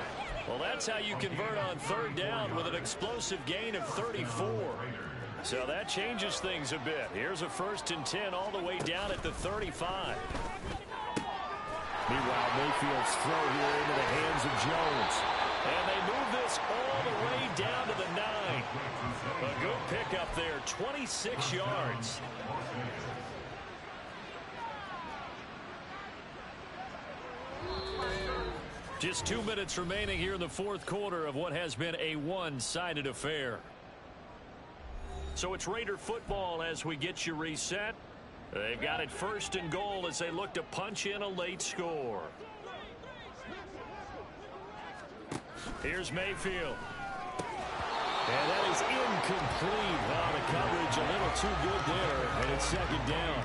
Well, that's how you convert on third down with an explosive gain of 34. So that changes things a bit. Here's a 1st and 10 all the way down at the 35. Meanwhile, Mayfield's throw here into the hands of Jones. And they move this all the way down to the 9. A good pickup there, 26 yards. Just 2 minutes remaining here in the fourth quarter of what has been a one-sided affair. So it's Raider football as we get you reset. They've got it 1st and goal as they look to punch in a late score. Here's Mayfield. And that is incomplete. Wow, the coverage a little too good there, and it's second down.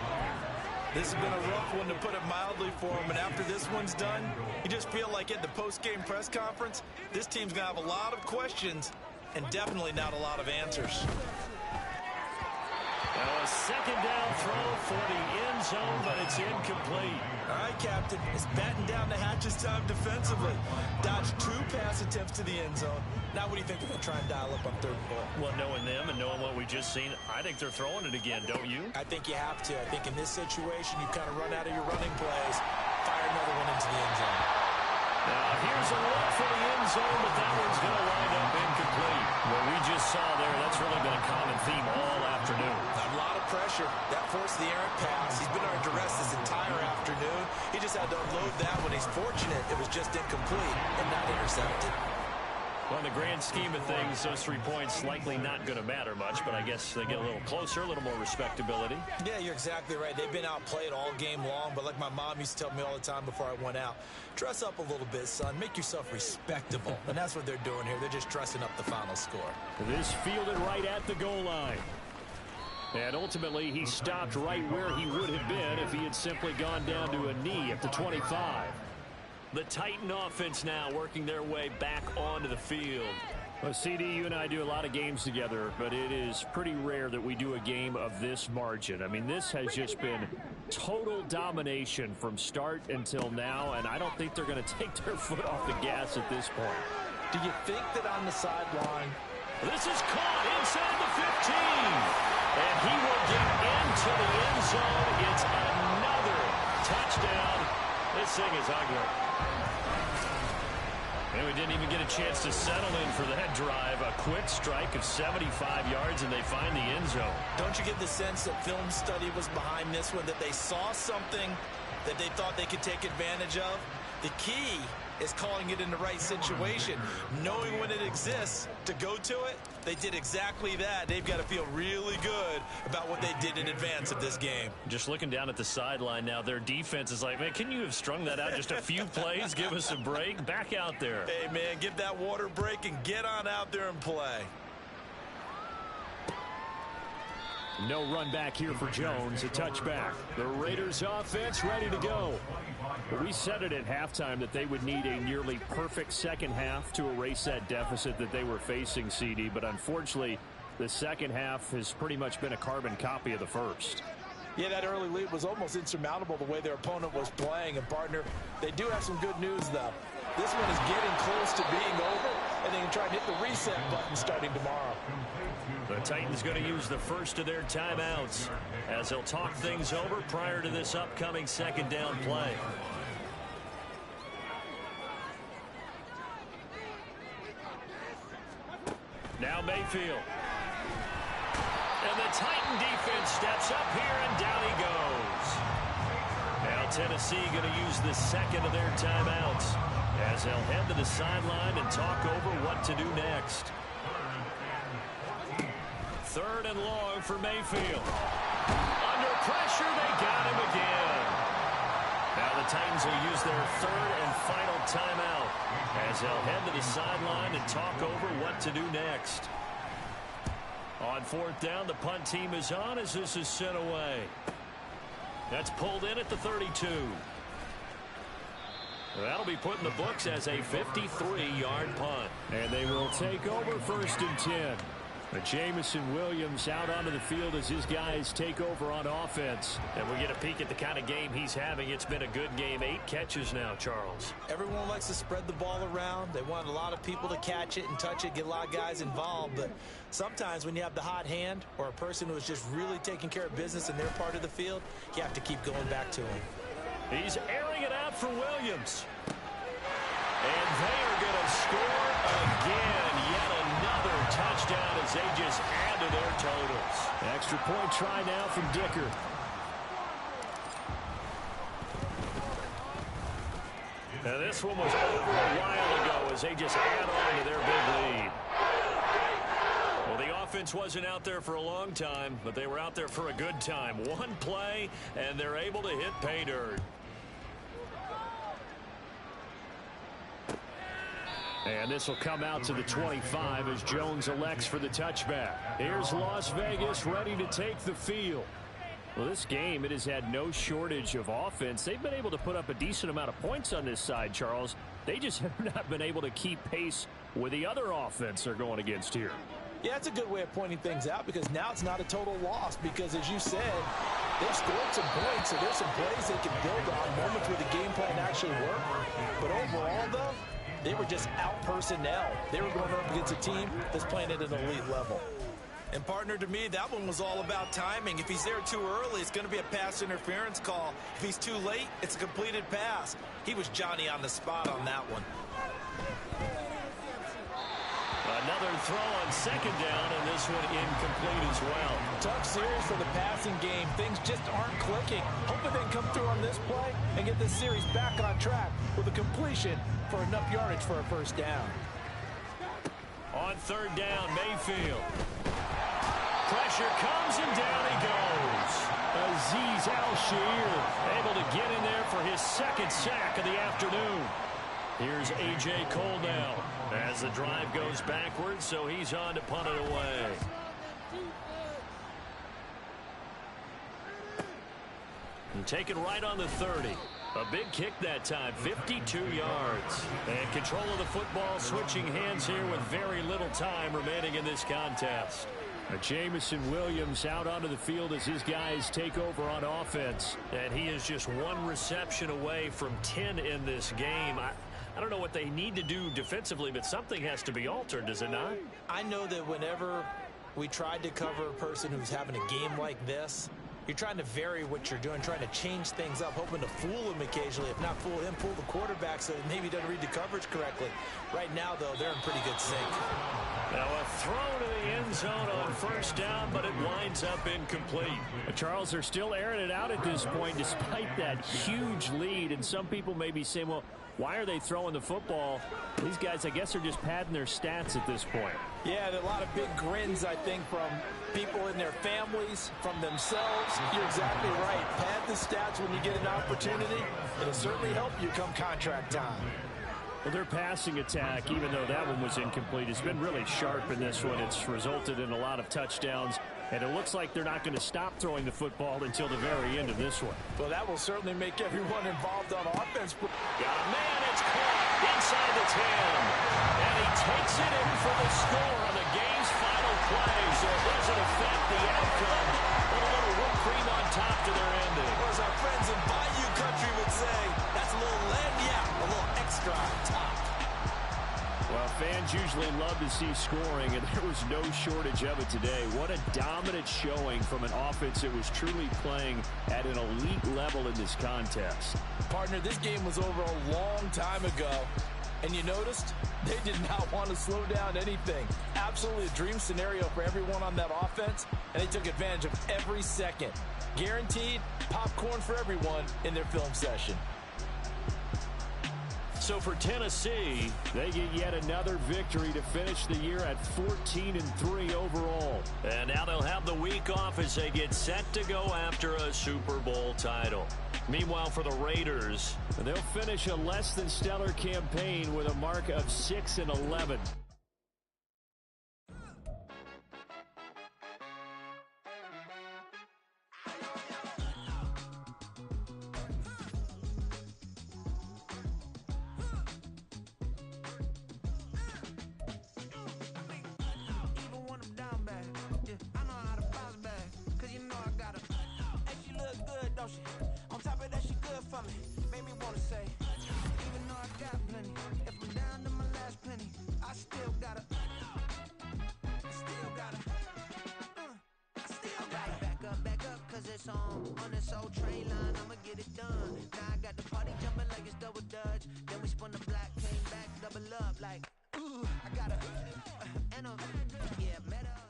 This has been a rough one, to put it mildly, for him. And after this one's done, you just feel like at the post-game press conference, this team's going to have a lot of questions and definitely not a lot of answers. Now a second down throw for the end zone, but it's incomplete. All right, Captain, it's batten down the hatches time defensively. Dodged 2 pass attempts to the end zone. Now what do you think they're going to try and dial up on 3rd and goal? Well, knowing them and knowing what we just seen, I think they're throwing it again, don't you? I think you have to. I think in this situation, you kind of run out of your running plays, fire another one into the end zone. Now here's a look for the end zone, but that one's going to wind up incomplete. What we just saw there, that's really been a common theme all afternoon. A lot of pressure. That forced the errant pass. He's been under duress this entire afternoon. He just had to unload that one. He's fortunate it was just incomplete and not intercepted. Well, in the grand scheme of things, those 3 points likely not going to matter much, but I guess they get a little closer, a little more respectability. Yeah, you're exactly right. They've been outplayed all game long, but like my mom used to tell me all the time before I went out, dress up a little bit, son. Make yourself respectable. And that's what they're doing here. They're just dressing up the final score. This fielded right at the goal line. And ultimately, he stopped right where he would have been if he had simply gone down to a knee at the 25. The Titan offense now working their way back onto the field. Well, CD, you and I do a lot of games together, but it is pretty rare that we do a game of this margin. I mean, this has just been total domination from start until now, and I don't think they're going to take their foot off the gas at this point. Do you think that on the sideline? This is caught inside the 15. And he will get into the end zone. It's another touchdown. This thing is ugly. And we didn't even get a chance to settle in for that drive. A quick strike of 75 yards, and they find the end zone. Don't you get the sense that film study was behind this one, that they saw something that they thought they could take advantage of? The key is calling it in the right situation. Knowing when it exists to go to it, they did exactly that. They've got to feel really good about what they did in advance of this game. Just looking down at the sideline now, their defense is like, man, can you have strung that out just a few plays? Give us a break. Back out there. Hey, man, give that water break and get on out there and play. No run back here for Jones. A touchback. The Raiders offense ready to go. We said it at halftime that they would need a nearly perfect second half to erase that deficit that they were facing, CD. But unfortunately, the second half has pretty much been a carbon copy of the first. Yeah, that early lead was almost insurmountable the way their opponent was playing. And, partner, they do have some good news, though. This one is getting close to being over, and they can try and hit the reset button starting tomorrow. The Titans going to use the first of their timeouts as they'll talk things over prior to this upcoming second down play. Now Mayfield. And the Titan defense steps up here, and down he goes. Now Tennessee going to use the second of their timeouts as they'll head to the sideline and talk over what to do next. Third and long for Mayfield. Under pressure, they got him again. Now the Titans will use their third and final timeout as they'll head to the sideline and talk over what to do next. On fourth down, the punt team is on as this is sent away. That's pulled in at the 32. That'll be put in the books as a 53-yard punt. And they will take over first and 10. Jamison Williams out onto the field as his guys take over on offense. And we get a peek at the kind of game he's having. It's been a good game. 8 catches now, Charles. Everyone likes to spread the ball around. They want a lot of people to catch it and touch it, get a lot of guys involved. But sometimes when you have the hot hand or a person who is just really taking care of business in their part of the field, you have to keep going back to him. He's airing it out for Williams. And they are going to score again. Yet another touchdown as they just add to their totals. Extra point try now from Dicker. Now this one was over a while ago as they just add on to their big lead. Well, the offense wasn't out there for a long time, but they were out there for a good time. One play, and they're able to hit pay dirt. And this will come out to the 25 as Jones elects for the touchback. Here's Las Vegas ready to take the field. Well, this game, it has had no shortage of offense. They've been able to put up a decent amount of points on this side, Charles. They just have not been able to keep pace with the other offense they're going against here. Yeah, that's a good way of pointing things out because now it's not a total loss because, as you said, they've scored some points, so there's some plays they can build on, moments where the game plan actually worked. But overall, though, they were just out personnel. They were going up against a team that's playing at an elite level. And, partner, to me, that one was all about timing. If he's there too early, it's going to be a pass interference call. If he's too late, it's a completed pass. He was Johnny on the spot on that one. Another throw on second down, and this one incomplete as well. Tough series for the passing game. Things just aren't clicking. Hoping they can come through on this play and get this series back on track with a completion for enough yardage for a first down. On third down, Mayfield. Pressure comes, and down he goes. Azeez Al-Shaair able to get in there for his second sack of the afternoon. Here's A.J. Cole now as the drive goes backwards, so he's on to punt it away. And taken right on the 30. A big kick that time, 52 yards. And control of the football switching hands here with very little time remaining in this contest. Jamison Williams out onto the field as his guys take over on offense. And he is just one reception away from 10 in this game. I don't know what they need to do defensively, but something has to be altered, does it not? I know that whenever we tried to cover a person who's having a game like this, you're trying to vary what you're doing, trying to change things up, hoping to fool him occasionally. If not fool him, fool the quarterback so maybe he doesn't read the coverage correctly. Right now, though, they're in pretty good sync. Now a throw to the end zone on first down, but it winds up incomplete. Charles, they're still airing it out at this point despite that huge lead. And some people may be saying, well, Why are they throwing the football? These guys, I guess, are just padding their stats at this point. Yeah, there are a lot of big grins, I think, from people in their families, from themselves. You're exactly right. Pad the stats when you get an opportunity. It'll certainly help you come contract time. Well, their passing attack, even though that one was incomplete, has been really sharp in this one. It's resulted in a lot of touchdowns, and it looks like they're not going to stop throwing the football until the very end of this one. Well, that will certainly make everyone involved on offense. Got a man, it's caught inside the 10. And he takes it in for the score on the game's final play, so it doesn't affect the outcome. But a little whipped cream on top to their ending. Or as our friends in Bayou Country would say, that's a little lagniappe, a little extra on top. Well, fans usually love to see scoring, and there was no shortage of it today. What a dominant showing from an offense that was truly playing at an elite level in this contest. Partner, this game was over a long time ago, and you noticed they did not want to slow down anything. Absolutely a dream scenario for everyone on that offense, and they took advantage of every second. Guaranteed popcorn for everyone in their film session. So for Tennessee, they get yet another victory to finish the year at 14-3 overall. And now they'll have the week off as they get set to go after a Super Bowl title. Meanwhile, for the Raiders, they'll finish a less than stellar campaign with a mark of 6-11. On this old train line, I'ma get it done. Now I got the party jumping like it's double dutch. Then we spun the block, came back, double up like, ooh, I got and yeah, met up.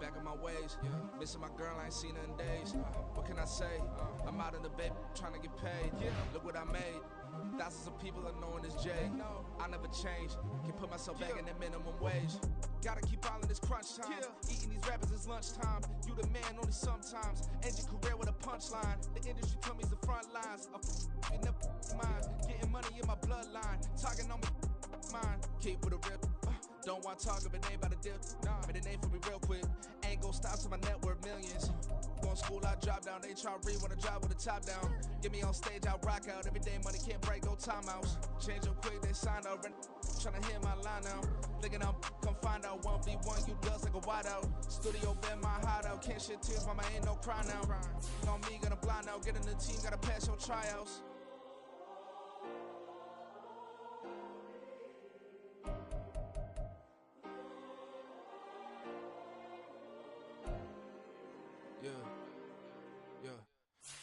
Back in my ways, missing my girl, I ain't seen her in days. What can I say? I'm out in the baby, trying to get paid. Look what I made. Thousands of people are knowing this Jay. I never change. Can put myself back in that minimum wage. Gotta keep all in this crunch time. Eating these rappers is lunchtime. You the man only sometimes. End your career with a punchline. The industry told me it's the front lines. You never mind. Getting money in my bloodline. Talking on me, mine. Keep with a real. Don't want to talk if it ain't about a deal. Made a name for me real quick. Ain't gon' stop till my net worth millions. Going school, I drop down. They try to read when I drive with the top down. Get me on stage, I rock out. Every day money can't break, no timeouts. Change up quick, they sign up. Tryna hear my line now. Thinking I'm come find out 1v1, you dust like a wideout. Studio been my hideout. Can't shed tears, mama ain't no cry now. On me, gonna blind out. Get in the team, gotta pass your tryouts.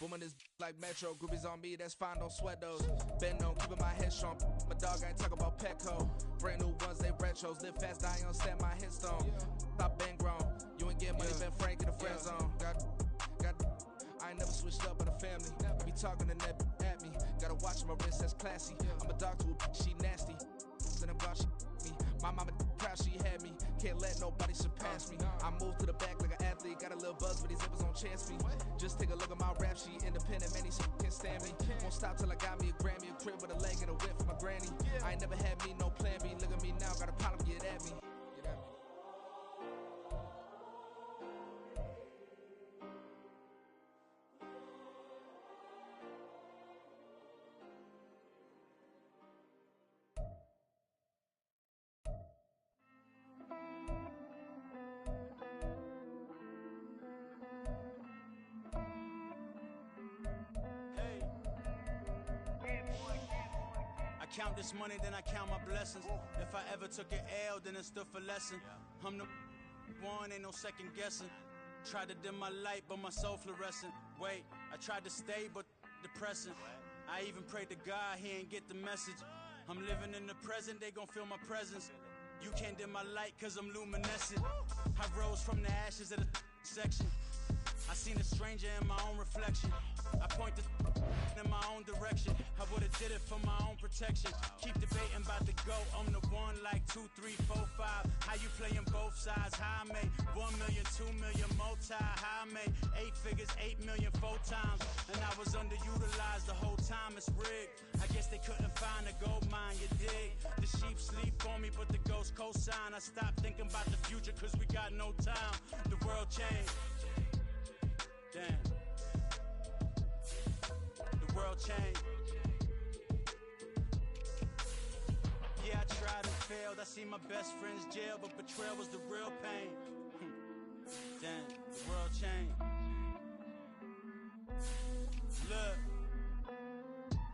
Booming this like Metro, groupies on me, that's fine, don't sweat those. Been on, keeping my head strong. My dog ain't talking about Petco. Brand new ones, they retros. Live fast, I ain't on stand my headstone. Stop been grown. You ain't get money, been frank in the friend zone. I ain't never switched up on the family. I be talking to that at me. Gotta watch my wrist, that's classy. I'm a dog to a she nasty. Then I'm glad she me. My mama proud she had me. Can't let nobody surpass me. I move to the back like an athlete. Got a little buzz, but these zippers don't chance me. Just take a look at my rap sheet. Independent, man, these can't stand me. Won't stop till I got me a Grammy, a crib with a leg and a whip for my granny. I ain't never had me no plan B. Look at me now, got a problem, get at me. Count this money, then I count my blessings. If I ever took an L, then it stood for lesson. I'm the one, ain't no second guessing. Tried to dim my light, but my soul fluorescent. Wait, I tried to stay, but depressing. I even prayed to God he ain't get the message. I'm living in the present, they gon' feel my presence. You can't dim my light cause I'm luminescent. I rose from the ashes of the section. I seen a stranger in my own reflection. I point the in my own direction. I would've did it for my own protection. Keep debating about the GOAT. I'm the one like 2, 3, 4, 5. How you playing both sides? How I made 1 million, 2 million, multi. How I made 8 figures, 8 million 4 times. And I was underutilized the whole time. It's rigged. I guess they couldn't find a gold mine, you dig? The sheep sleep on me, but the ghost cosign. I stopped thinking about the future cause we got no time. The world changed. Damn. The world changed. Yeah, I tried and failed. I see my best friends jail, but betrayal was the real pain. Damn, the world changed. Look,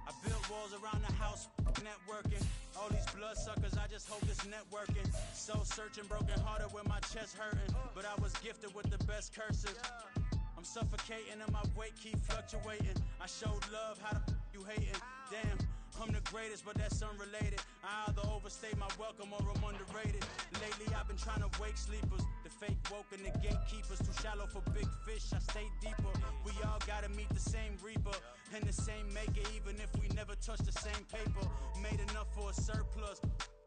I built walls around the house, networking. All these bloodsuckers, I just hope it's networking. Soul searching, broken hearted with my chest hurting. But I was gifted with the best curses. I'm suffocating and my weight keep fluctuating. I showed love, how the you hating? Damn, I'm the greatest, but that's unrelated. I either overstay my welcome or I'm underrated. Lately I've been trying to wake sleepers. The fake woke and the gatekeepers. Too shallow for big fish, I stay deeper. We all gotta meet the same reaper and the same maker, even if we never touch the same paper. Made enough for a surplus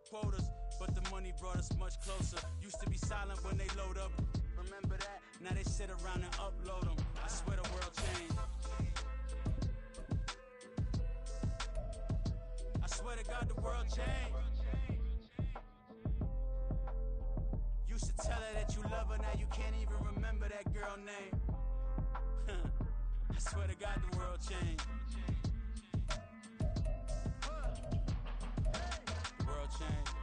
quotas, but the money brought us much closer. Used to be silent when they load up. Remember that? Now they sit around and upload them. I swear the world changed. I swear to God the world changed. Used to tell her that you love her, now you can't even remember that girl name. I swear to God the world changed. The world changed.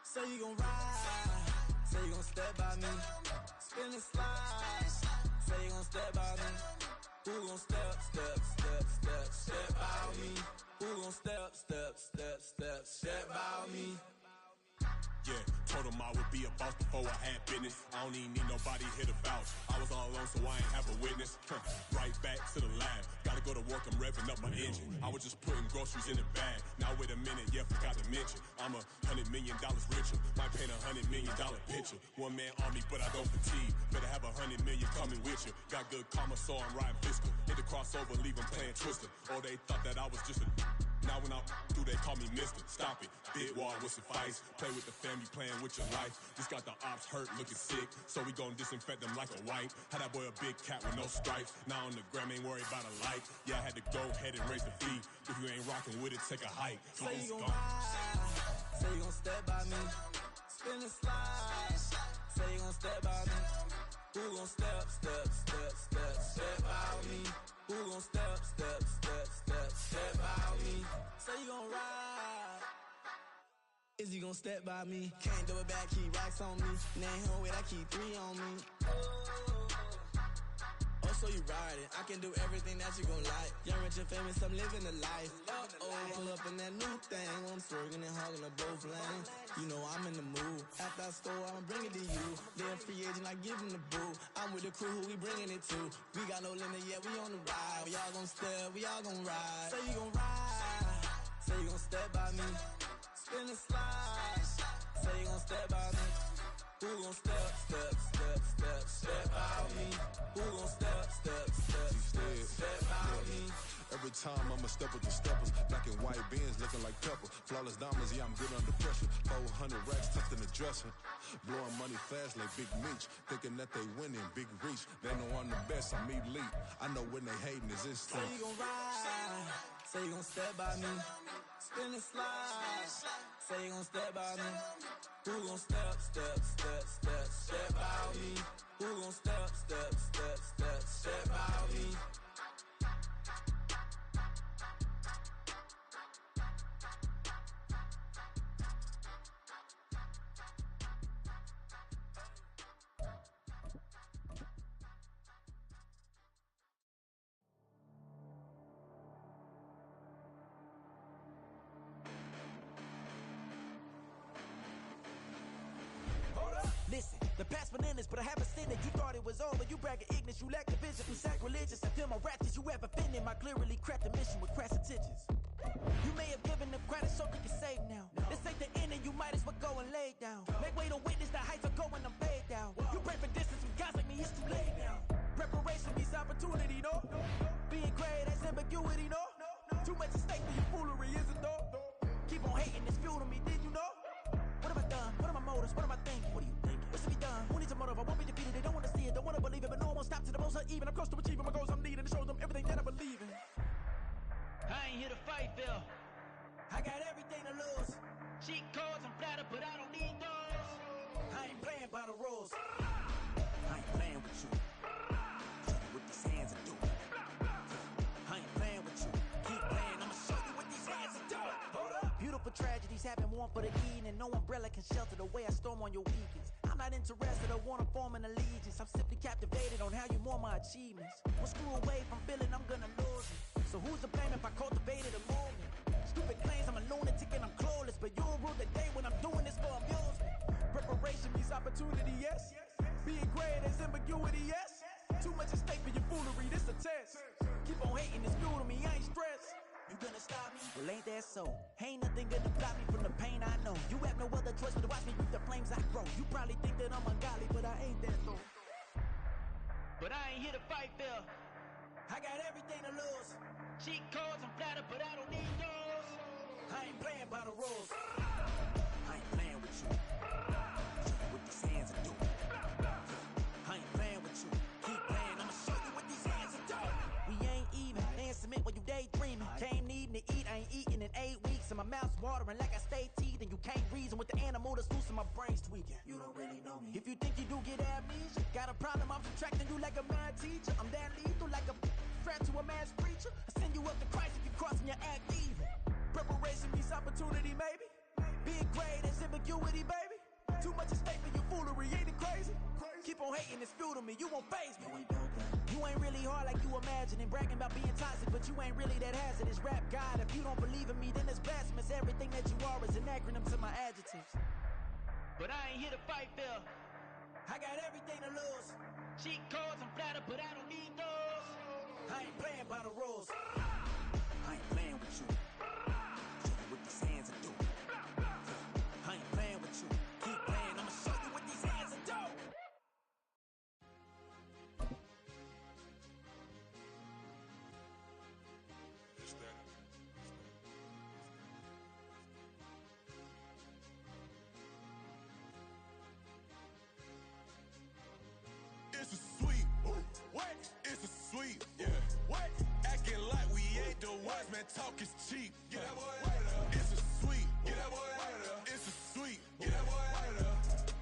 Say you gon' ride, say you gon' step by me, spin and slide, say you gon' step by me, who gon' step by me, who gon' step by me. Yeah, told him I would be a boss before I had business. I don't even need nobody here to vouch. I was all alone, so I ain't have a witness. Right back to the lab. Gotta go to work, I'm revving up my engine. I was just putting groceries in the bag. Now wait a minute, yeah, forgot to mention. I'm $100 million richer. Might paint $100 million picture. One man army, but I don't fatigue. Better have 100 million coming with you. Got good karma, so I'm riding fiscal. Hit the crossover, leave them playing Twister. Oh, they thought that I was just a... Now when I do, they call me Mister. Stop it. Big wall would suffice. Play with the family, playing with your life. Just got the ops hurt, looking sick. So we gon' disinfect them like a wipe. Had that boy a big cat with no stripes. Now on the gram, ain't worried about a light. Yeah, I had to go ahead and raise the fee. If you ain't rocking with it, take a hike. Say you gon' ride, say you gon' step by me, spin and slide. Say you gon' step by me, who gon' step by me, who gon' step by me. Say you gon' ride, is you gon' step by me? Can't do it back, keep racks on me. Name home with, I keep 3 on me. Oh, so you riding, I can do everything that you gon' like. Young, rich and famous, I'm living the life. Pull up in that new thing, I'm swerving and hogging up both lanes. You know I'm in the mood, after I score, I'ma bring it to you. They're a free agent, I give him the boo. I'm with the crew, who we bringing it to. We got no limit, yeah, we on the ride. We all gon' step, we all gon' ride. Say you gon' ride, say you gon' step by me, spin and slide. Say you gon' step by me, who gon' step by me, who gon' step by me. Every time I'ma step with the steppers. Black and white beans looking like pepper. Flawless diamonds, yeah, I'm good under pressure. 400 racks tucked in the dresser. Blowing money fast like Big Meech. Thinking that they winning, big reach. They know I'm the best, I'm elite. I know when they hating is instant. Say you gon' ride, say you gon' step by me, spin and slide. Say you gon' step by me, who gon' step by me, who gon' step but I haven't seen it. You thought it was over, you bragging ignorance, you lack the vision. You sacrilegious, I feel my wrath. Did you ever offended? My clearly crafted mission with crass intentions. You may have given them credit so they can save now. This ain't the end and you might as well go and lay down. Make way to witness the heights are going, I'm fade down. You pray for distance with guys like me, it's too late now. Preparation means opportunity, no? Being great, that's ambiguity, no? Too much at stake for your foolery, is it though? Keep on hating, it's fuel to me, did you know? What have I done? What are my motives? What am I thinking? What are you thinking? What's to be done? Who needs a motive? I won't be defeated, they don't want to see it, don't want to believe it, but no one won't stop to the most even. I'm close to achieving my goals, I'm needing to show them everything that I believe in. I ain't here to fight, Bill. I got everything to lose. Cheat codes, I'm flattered, but I don't need those. I ain't playing by the rules. I ain't playing with you. Show you what these hands are doing. I ain't playing with you. Keep playing, I'ma show you what these hands are doing. Hold up. Beautiful tragedies happen, one for the Eden, and no umbrella can shelter the way I storm on your weekends. I'm not interested, I wanna form an allegiance. I'm simply captivated on how you more my achievements. One screw away from feeling I'm gonna lose it. So who's to blame if I cultivated a movement? Stupid claims I'm a lunatic and I'm clueless, but you'll rule the day when I'm doing this for amusement. Preparation means opportunity, yes. Being great is ambiguity, yes. Too much at stake for your foolery, this a test. Keep on hating, it's fuel to me, I ain't stressed. You gonna stop me? Well, ain't that so? Ain't nothing gonna block me from the pain I know. You have no other choice but to watch me reap the flames I grow. You probably think that I'm ungodly, but I ain't that though. But I ain't here to fight, Bill. I got everything to lose. Cheat codes, I'm flattered, but I don't need those. I ain't playing by the rules. I ain't playing with you. Show you what these hands are doing. I ain't playing with you. Keep playing, I'ma show you what these hands are doing. We ain't even. They ain't submit when you daydreaming. Came needing to eat, I ain't eating in 8 weeks. And my mouth's watering like I stay teeth. And you can't reason with the animal that's loose and my brain's tweaking. You don't really know me. If you think you do get amnesia, got a problem, I'm subtracting you like a mad teacher. I'm that lethal like a threat to a mass preacher. I send you up to Christ if you crossing your act evil. Preparation means opportunity, maybe. Being great is ambiguity, baby. Too much at stake for your foolery, ain't it crazy? Keep on hating, it's fuel to me, you won't faze me. You ain't really hard like you imagine and bragging about being toxic, but you ain't really that hazardous. Rap God, if you don't believe in me, then it's blasphemous. Everything that you are is an acronym to my adjectives. But I ain't here to fight, Bill. I got everything to lose. Cheat codes, I'm flattered, but I don't need those. I ain't playing by the rules. I ain't playing with you. Show you what these hands are doing. I ain't playing with you. Keep playing, I'ma show you what these hands are doing. It's a sweet. What? It's a sweet. Yeah. What? Acting like we ain't the ones, man. Talk is cheap. Get that boy out of there. It's a sweet. Get that boy out of there. It's a sweet. Get that boy out of there.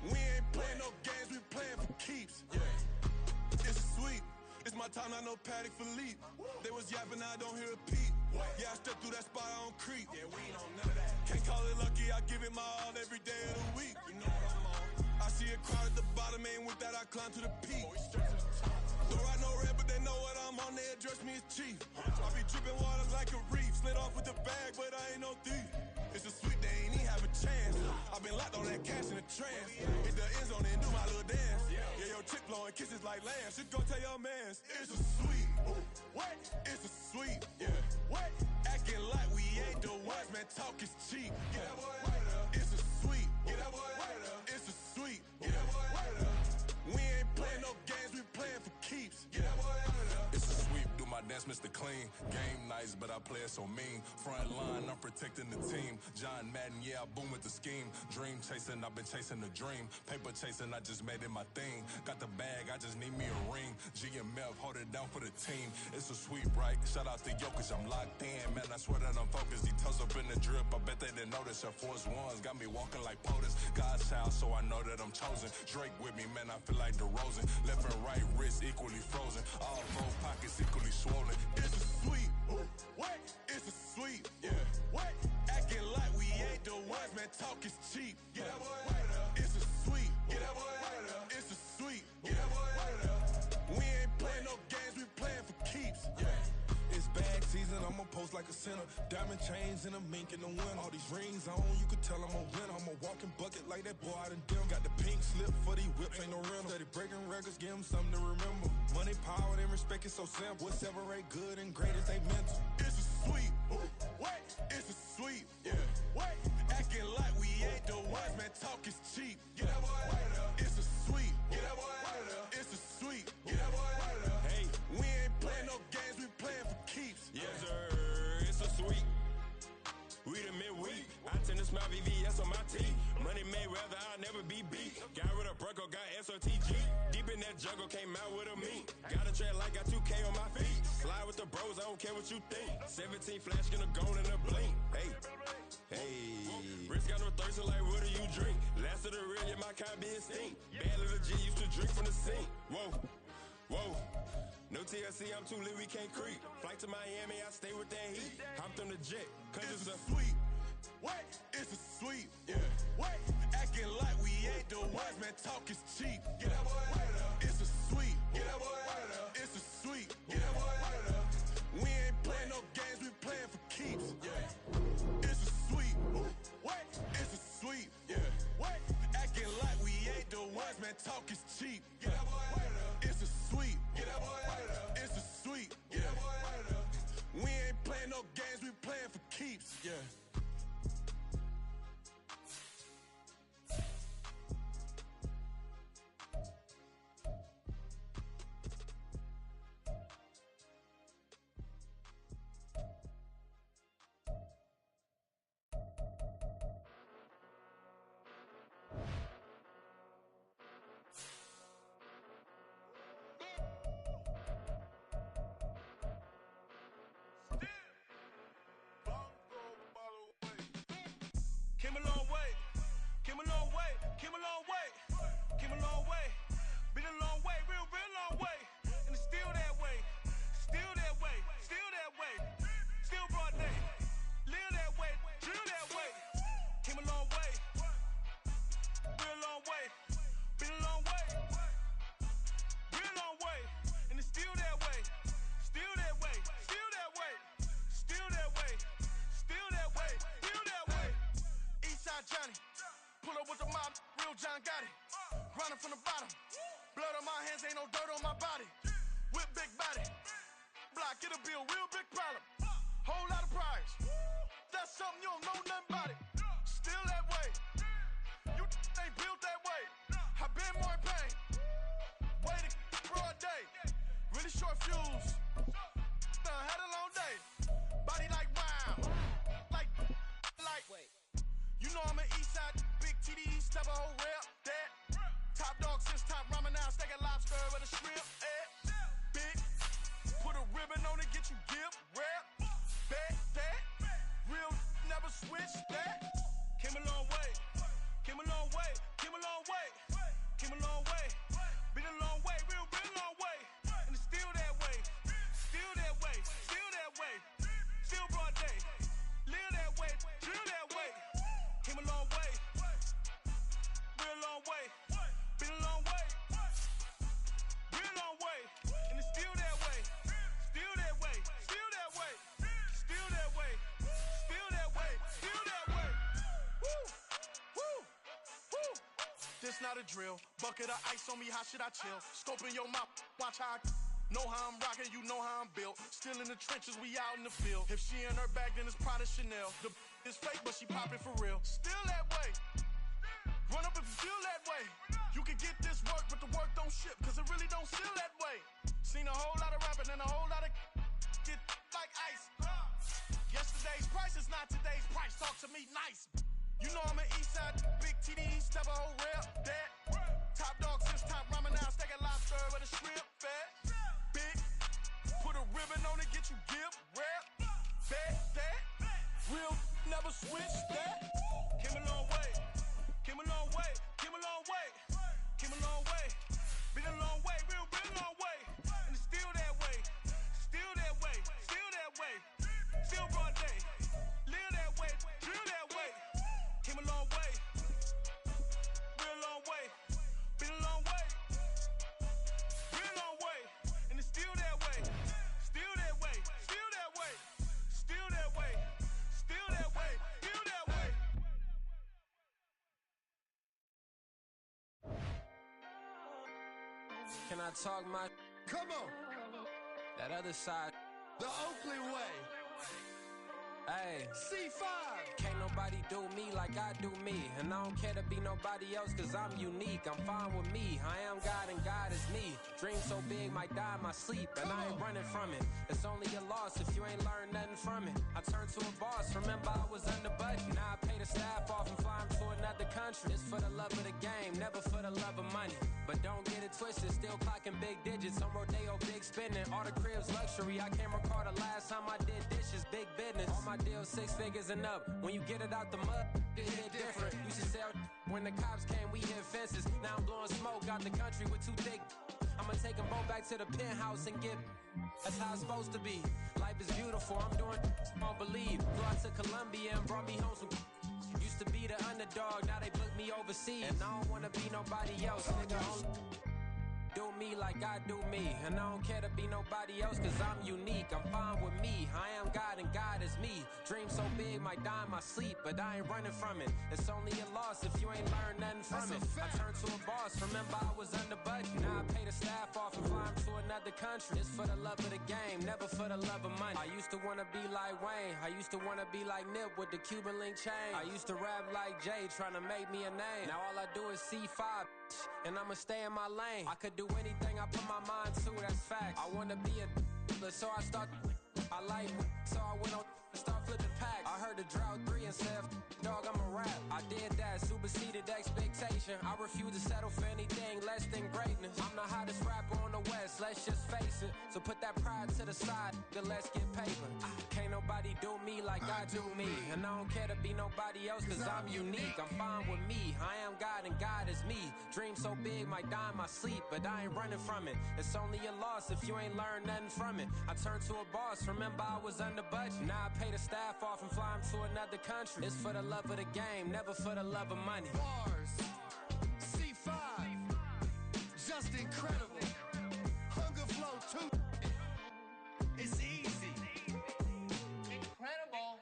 We ain't playing no games, we playing for keeps. Yeah. It's a sweet. It's my time, not no Paddock Philippe. They was yapping, I don't hear a peep. Yeah, I step through that spot, I don't creep. Yeah, we ain't on none of that. Can't call it lucky, I give it my all every day of the week. You know what I'm on. I see a crowd at the bottom, and with that I climb to the peak. Don't ride no red, but they know what I'm on, they address me as chief. I be dripping water like a reef, slid off with the bag, but I ain't no thief. It's a sweet, they ain't even have a chance. I been locked on that cash in a trance. Hit the end zone and do my little dance. Yeah, your chick blowing kisses like lambs. You go tell your mans. It's a sweet. What? It's a sweet. Yeah. What? Acting like we ain't the ones, man. Talk is cheap. Get that boy out of there. It's a sweet. Get that boy out of there. It's a sweet. Get that boy out of there. We ain't playing no games, we playing for keeps. Get that boy out of there. It's a sweep, do my dance, Mr. Clean. Game nice, but I play it so mean. Front line, I'm protecting the team. John Madden, yeah, I boom with the scheme. Dream chasing, I've been chasing the dream. Paper chasing, I just made it my thing. Got the bag, I just need me a ring. GMF, hold it down for the team. It's a sweep, right? Shout out to Jokic, I'm locked in. Man, I swear that I'm focused. He toes up in the drip, I bet they didn't notice. Air Force Ones got me walking like POTUS. God's child, so I know that I'm chosen. Drake with me, man, I feel like DeRozan. Left and right wrist equally frozen. All four pockets equally swollen. It's a sweet. What? It's a sweet. Yeah. What? Acting like we ain't the ones, man. Talk is cheap. Get that boy out of there. It's a sweet. Get that boy out of there. It's a sweet. Get that boy out of there. We ain't playing no games, we playing for keeps. Yeah. It's bag season, I'ma post like a sinner. Diamond chains and a mink in the wind. All these rings on, you could tell I'm a winner. I'm a walking bucket like that boy out in dim. Got the pink slip for these whips, ain't no rental. Steady breaking records, give them something to remember. Money, power, and respect is so simple. What separate good and great is they mental. It's a sweep. Wait, it's a sweep. Yeah. Wait, acting like we ain't the ones, man. Talk is cheap. Get that boy out of there. It's a sweep. Get that boy out of there. It's a sweep. Get that boy out of there. Hey, we ain't playing no games, we playing for keeps. Yes, sir. It's a sweep. We the midweek. I tend to smile VVS on my teeth. Money made rather I'll never be beat. Got rid of Bronco, got SOTG. Deep in that jungle, came out with a meat. Got a tread like got 2K on my feet. Slide with the bros, I don't care what you think. 17 flash gonna go in a blink. Hey, hey. Wrist got no thirst, like what do you drink? Last of the real, yeah, my kind be extinct. Bad little G used to drink from the sink. Whoa, whoa. No TLC, I'm too lit, we can't creep. Flight to Miami, I stay with that heat. Hopped on the jet, cause it's a sweep. Wait, it's a sweep. Yeah. Wait, acting like we ain't the ones, man. Talk is cheap. Get that boy out of there. It's a sweep. Get that boy out of there. It's a sweep. Get that boy out of there. We ain't playing no games, we playing for keeps. Yeah. It's a sweep. Wait, it's a sweep. Yeah. Wait, acting like we ain't the ones, man. Talk is cheap. Get that boy out of there. It's a sweep. Get that boy out of there. It's a sweep. Get that boy out of there. We ain't playing no games, we playing for keeps. Yeah. Came a long way, came a long way, came a long way, came a long way, been a long way, real long way, and it's still that way, still that way, still that way, still broad day, live that way, drill that way, came a long way, real long way, been a long way, real long way, and it's still that way, still that way, still that way, still that way, still that way, still that way. Eastside Johnny, pull up with the mob, real John Gotti. Grinding from the bottom, blood on my hands, ain't no dirt on my body. With big body, block, it'll be a real big problem. Whole lot of priors, that's something you don't know nothing about it. Still that way, you ain't built that way. I been more in pain, waiting broad day. Really short fuse, had a long day. Body like wow, like. You know I'm an Eastside, big TD, step a whole rep, that. Top dog since top ramen now, steak and lobster with a shrimp, big, put a ribbon on it, get you gift, rep, that, real, never switch, that. Came a long way, came a long way, came a long way, came a long way, been a long way, real long way, and it's still that way, still that way, still that way, still broad day, live that way, drill that way. Came a long way, real long way, been a long way, real long way, and it's still that way, still that way, still that way, still that way, still that way, still that way. Woo, woo, woo. This not a drill, bucket of ice on me, how should I chill? Scope in your mouth, watch how I know how I'm rocking, you know how I'm built. Still in the trenches, we out in the field. If she in her bag, then it's Prada Chanel. The is fake, but she poppin' for real. Still that way. Run up if you feel that way. You can get this work, but the work don't ship, cause it really don't feel that way. Seen a whole lot of rapping and a whole lot of get like ice. Yesterday's price is not today's price. Talk to me nice. You know I'm an Eastside, big TD, step a whole rep, that. Top dog since top ramen now, steak and lobster with a shrimp, fat. Big, put a ribbon on it, get you gift, rep, that. Real, never switch that. Came a long way, came a long way, came a long way, came a long way, Can I talk my? Come on. That other side. The Oakley way. Hey, C5. Can't nobody do me like I do me. And I don't care to be nobody else cause I'm unique. I'm fine with me. I am God and God is me. Dream so big might die in my sleep. And I ain't running from it. It's only a loss if you ain't learned nothing from it. I turned to a boss. Remember I was under budget. Now I pay the staff off and fly 'em to another country. It's for the love of the game, never for the love of money. But don't get it twisted. Still clocking big digits. On Rodeo, big spending. All the cribs luxury. I can't recall the last time I did dishes. Big business. All my deals 6 figures and up. When you get it out the mud, it hit different. Used to sell when the cops came, we hit fences. Now I'm blowing smoke out the country with too thick. I'ma take them both back to the penthouse and get. That's how it's supposed to be. Life is beautiful. I'm doing. Don't believe. Flew out to Colombia and brought me home some. Used to be the underdog. Now they book me overseas. And I don't wanna be nobody else. Nigga, do me like I do me. And I don't care to be nobody else cause I'm unique. I'm fine with me. I am God and God is me. Dream so big might die in my sleep. But I ain't running from it. It's only a loss if you ain't learned nothing from it. I turned to a boss. Remember I was under budget. Now I pay the staff off and fly 'em to another country. It's for the love of the game, never for the love of money. I used to wanna be like Wayne. I used to wanna be like Nip with the Cuban link chain. I used to rap like Jay trying to make me a name. Now all I do is C5 and I'ma stay in my lane. I could do anything I put my mind to, that's fact. I wanna be a so I start. I like so I went on and start flipping packs. I heard the drought 3 and said, dog, I'm a rap. I did that, superseded expectation. I refuse to settle for anything less than greatness. I'm the hottest rapper on the West, let's just face it. So put that pride to the side, then let's get paper. Can't nobody do me like I do me. And I don't care to be nobody else cause I'm unique. I'm fine with me. I am God and God is me. Dream so big might die in my sleep. But I ain't running from it. It's only a loss if you ain't learned nothing from it. I turned to a boss. Remember I was under budget. Now I pay the staff off and fly 'em to another country. It's for the love of the game, never for the love of money. Bars. C5. Just incredible. Hunger Flow 2. It's easy. Incredible.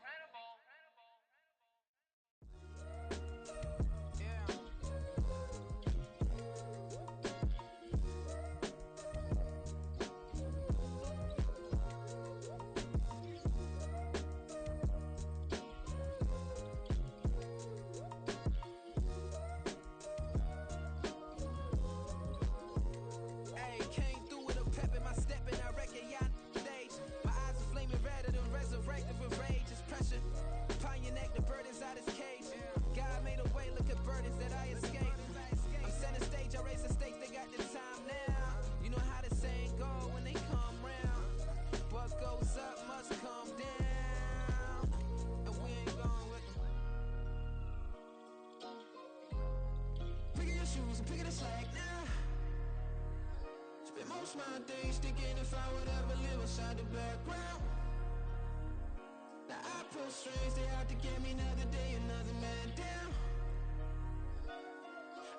Most my days thinking if I would ever live inside the background. Now I pull strings, they out to get me another day, another man down.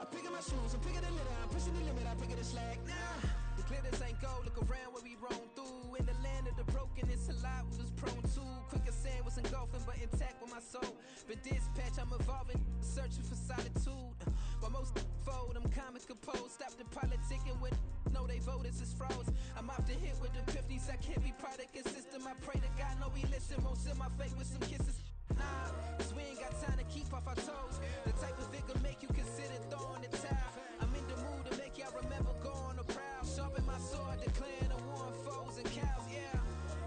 I pick up my shoes, I'm picking the litter, I'm pushing the limit, I pick up the slack now. The glitters ain't gold, look around where we roam through. In the land of the broken, it's a lot we was prone to. Quicker sand was engulfing, but intact with my soul. Been dispatched, I'm evolving, searching for solitude. While most fold, I'm comic composed. Stop the politicking with no, they voters is froze. I'm often hit with the 50s, I can't be product and system. I pray to God, no, we listen. Won't send my fate with some kisses. Nah, cause we ain't got time to keep off our toes. The type of vigor make you consider throwing the towel. I'm in the mood to make y'all remember going to proud. Sharpen my sword, declaring the war on foes and cows, yeah.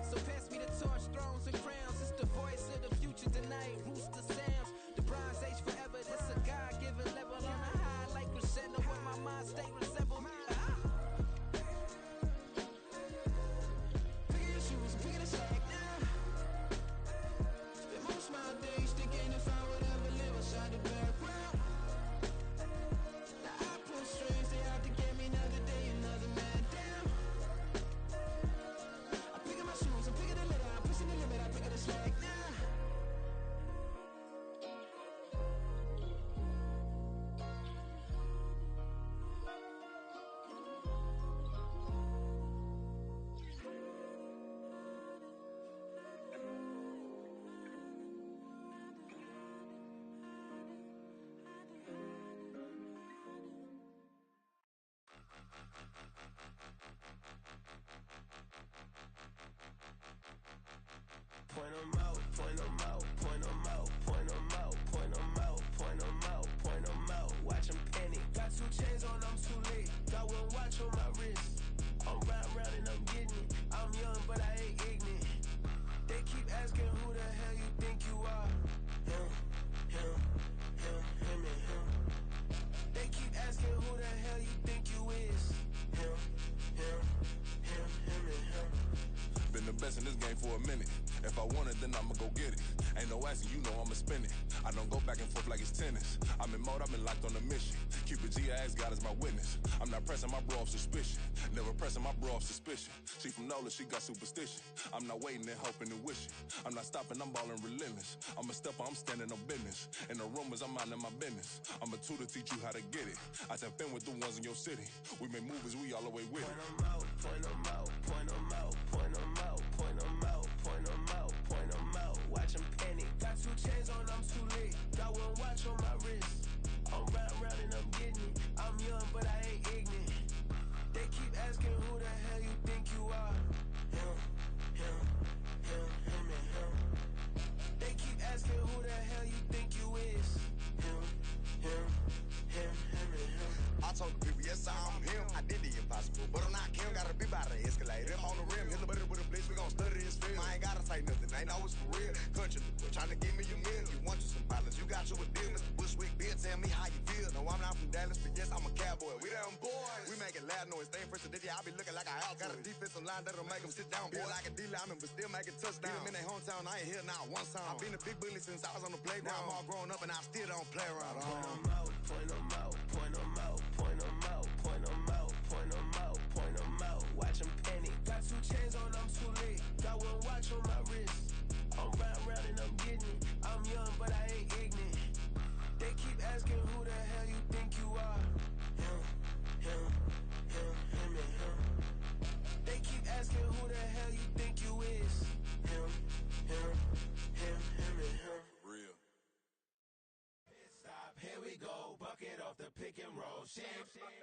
So pass me the torch, thrones and crowns. It's the voice of the future tonight, rooster sounds. The Bronze Age forever, this a God-given level on a high like crescendo where my mind stay resembled. My days thinking if I would ever live inside the background. one watch on my wrist. I'm round and I'm getting it. I'm young, but I ain't ignorant. They keep asking who the hell you think you are. Him, and him. They keep asking who the hell you think you is. Him, and him. Been the best in this game for a minute. If I want it, then I'ma go get it. Ain't no asking, you know I'ma spin it. I don't go back and forth like it's tennis. I'm in mode, I've been locked on a mission. Cupid G, I ask God as my witness. I'm not pressing my bro off suspicion. Never pressing my bro off suspicion. She from NOLA, she got superstition. I'm not waiting and hoping and wishing. I'm not stopping, I'm balling relentless. I'm a stepper, I'm standing on business. In the rumors, I'm minding my business. I'm a tutor, teach you how to get it. I tap in with the ones in your city. We make movies, we all the way with it. Point them out, point them out, point them out, point them out, point them out, point them out, point them out. Watch them panic. Got 2 chains on, I'm too late. Got one watch on my wrist. I'm round and I'm getting it. I'm young, but I ain't ignorant. They keep asking who the hell you think you are. Him, and him. They keep asking who the hell you think you is. Him, and him. I told the people, yes, I'm him. I did the impossible, but I'm not Kim. Gotta be by the escalator. I'm on the rim, hit the butter with a blitz. We gon' study this film. I ain't gotta say nothing, ain't know it's for real. Country, trying to give me your meal. You want you some violence, you got you a deal. Mr. Bushwick, Bill, tell me how you feel. No, I'm not from Dallas, but yes, I'm a cowboy. We them boys. We making loud noise, staying fresh to this. I be looking like a house. Got a defensive line that'll make them sit down. Feel like a D-lineman, but still making touchdowns. Beat them in their hometown, I ain't here now one time. I've been a big bully since I was on the playground. Now I'm all grown up and I still don't play around. Point them out, point them out, point them out, point them out, point them out, point them out, point them out. Watch them panic. Got 2 chains on, I'm too late. Got one watch on my wrist. I'm round and I'm getting it. I'm young, but I ain't ignorant. They keep asking who the hell you think you are. Him, and him. They keep asking who the hell you think you is. Him, and him. Real. Stop, here we go. Bucket off the pick and roll. Shit,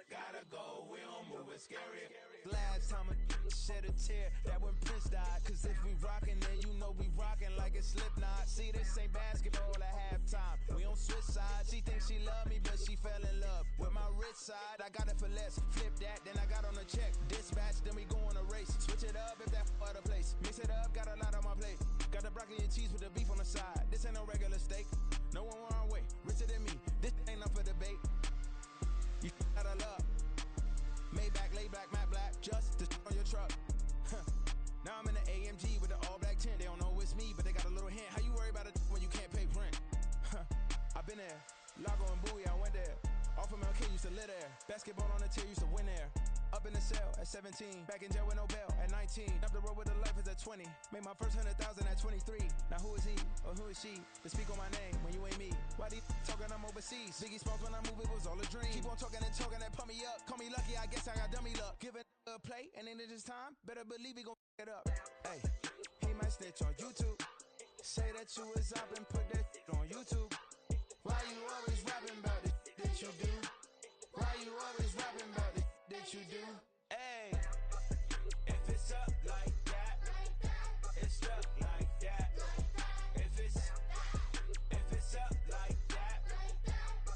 gotta go. We don't move it scary. Last time a shed a tear, that when Prince died. Cause if we rockin', then you know we rockin' like it's Slipknot. See, this ain't basketball at halftime. We on switch sides. She thinks she love me, but she fell in love with my rich side. I got it for less. Flip that, then I got on a check. Dispatch, then we go on a race. Switch it up if that other place. Mix it up, got a lot on my plate. Got the broccoli and cheese with the beef on the side. This ain't no regular steak. No one wrong way. Richer than me. This ain't up for debate. You gotta love. Maybach, lay back, matte black. Just to on your truck. Now I'm in the AMG with the all black tint. They don't know it's me, but they got a little hint. How you worry about it when you can't pay rent? I've been there. Lago and Bowie, I went there. Off of Mount K, used to live there. Basketball on the tier, used to win there. Up in the cell at 17. Back in jail with no bail at 19. Up the road with the life is at 20. Made my first 100,000 at 23. Now who is he or who is she to speak on my name when you ain't me? Why they talking I'm overseas? Biggie Smalls when I move it was all a dream. Keep on talking and pump me up. Call me lucky, I guess I got dummy luck. Give it a play and then it's time. Better believe he gon' it up. Hey, he might snitch on YouTube. Say that you was up and put that on YouTube. Why you always rapping about it that you do? Why you always rapping about it that you do? Hey, if it's up like that, it's stuck like that. If it's up like that,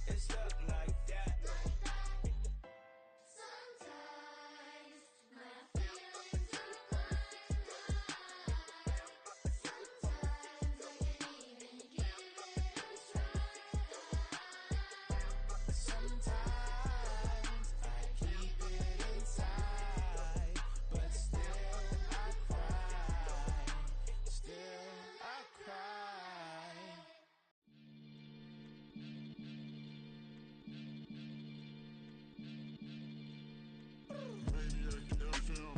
it's stuck like that. Sometimes my feelings are blind. Sometimes I can't even give it a try. Sometimes I keep it inside, but still I cry. Still I cry. Maniac FM.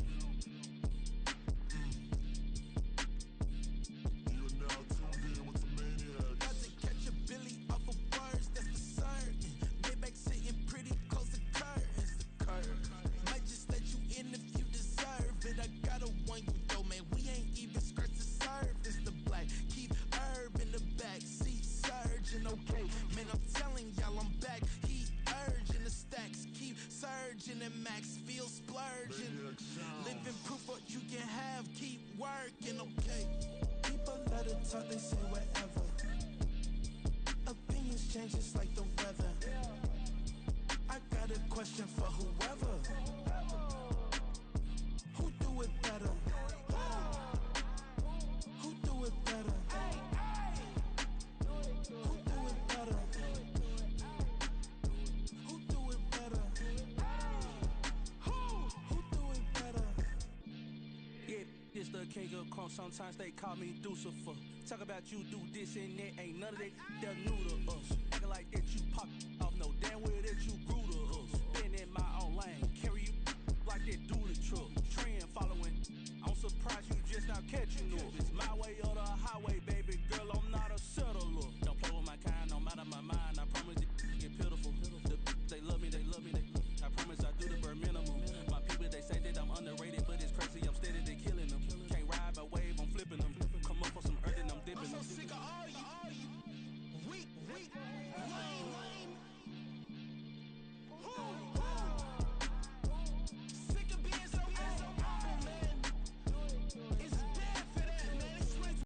You are now tuned in with the Maniacs. About to catch a Billy off of words, that's the certain. Maybach sitting pretty close to curtains, the curve. Might just let you in if you deserve it. I gotta warn you though, man, we ain't even scratched the surface. The black, keep herb in the back seat, surging, okay. Man, I'm telling y'all I'm back. He urging the stacks, keep surging and max feel splurging. Living proof what you can have, keep working, okay. People let it talk, they say whatever. Opinions change just like the weather. I got a question for whoever. king of crunk, sometimes they call me Lucifer. Talk about you do this and that, ain't none of that, they're new to us.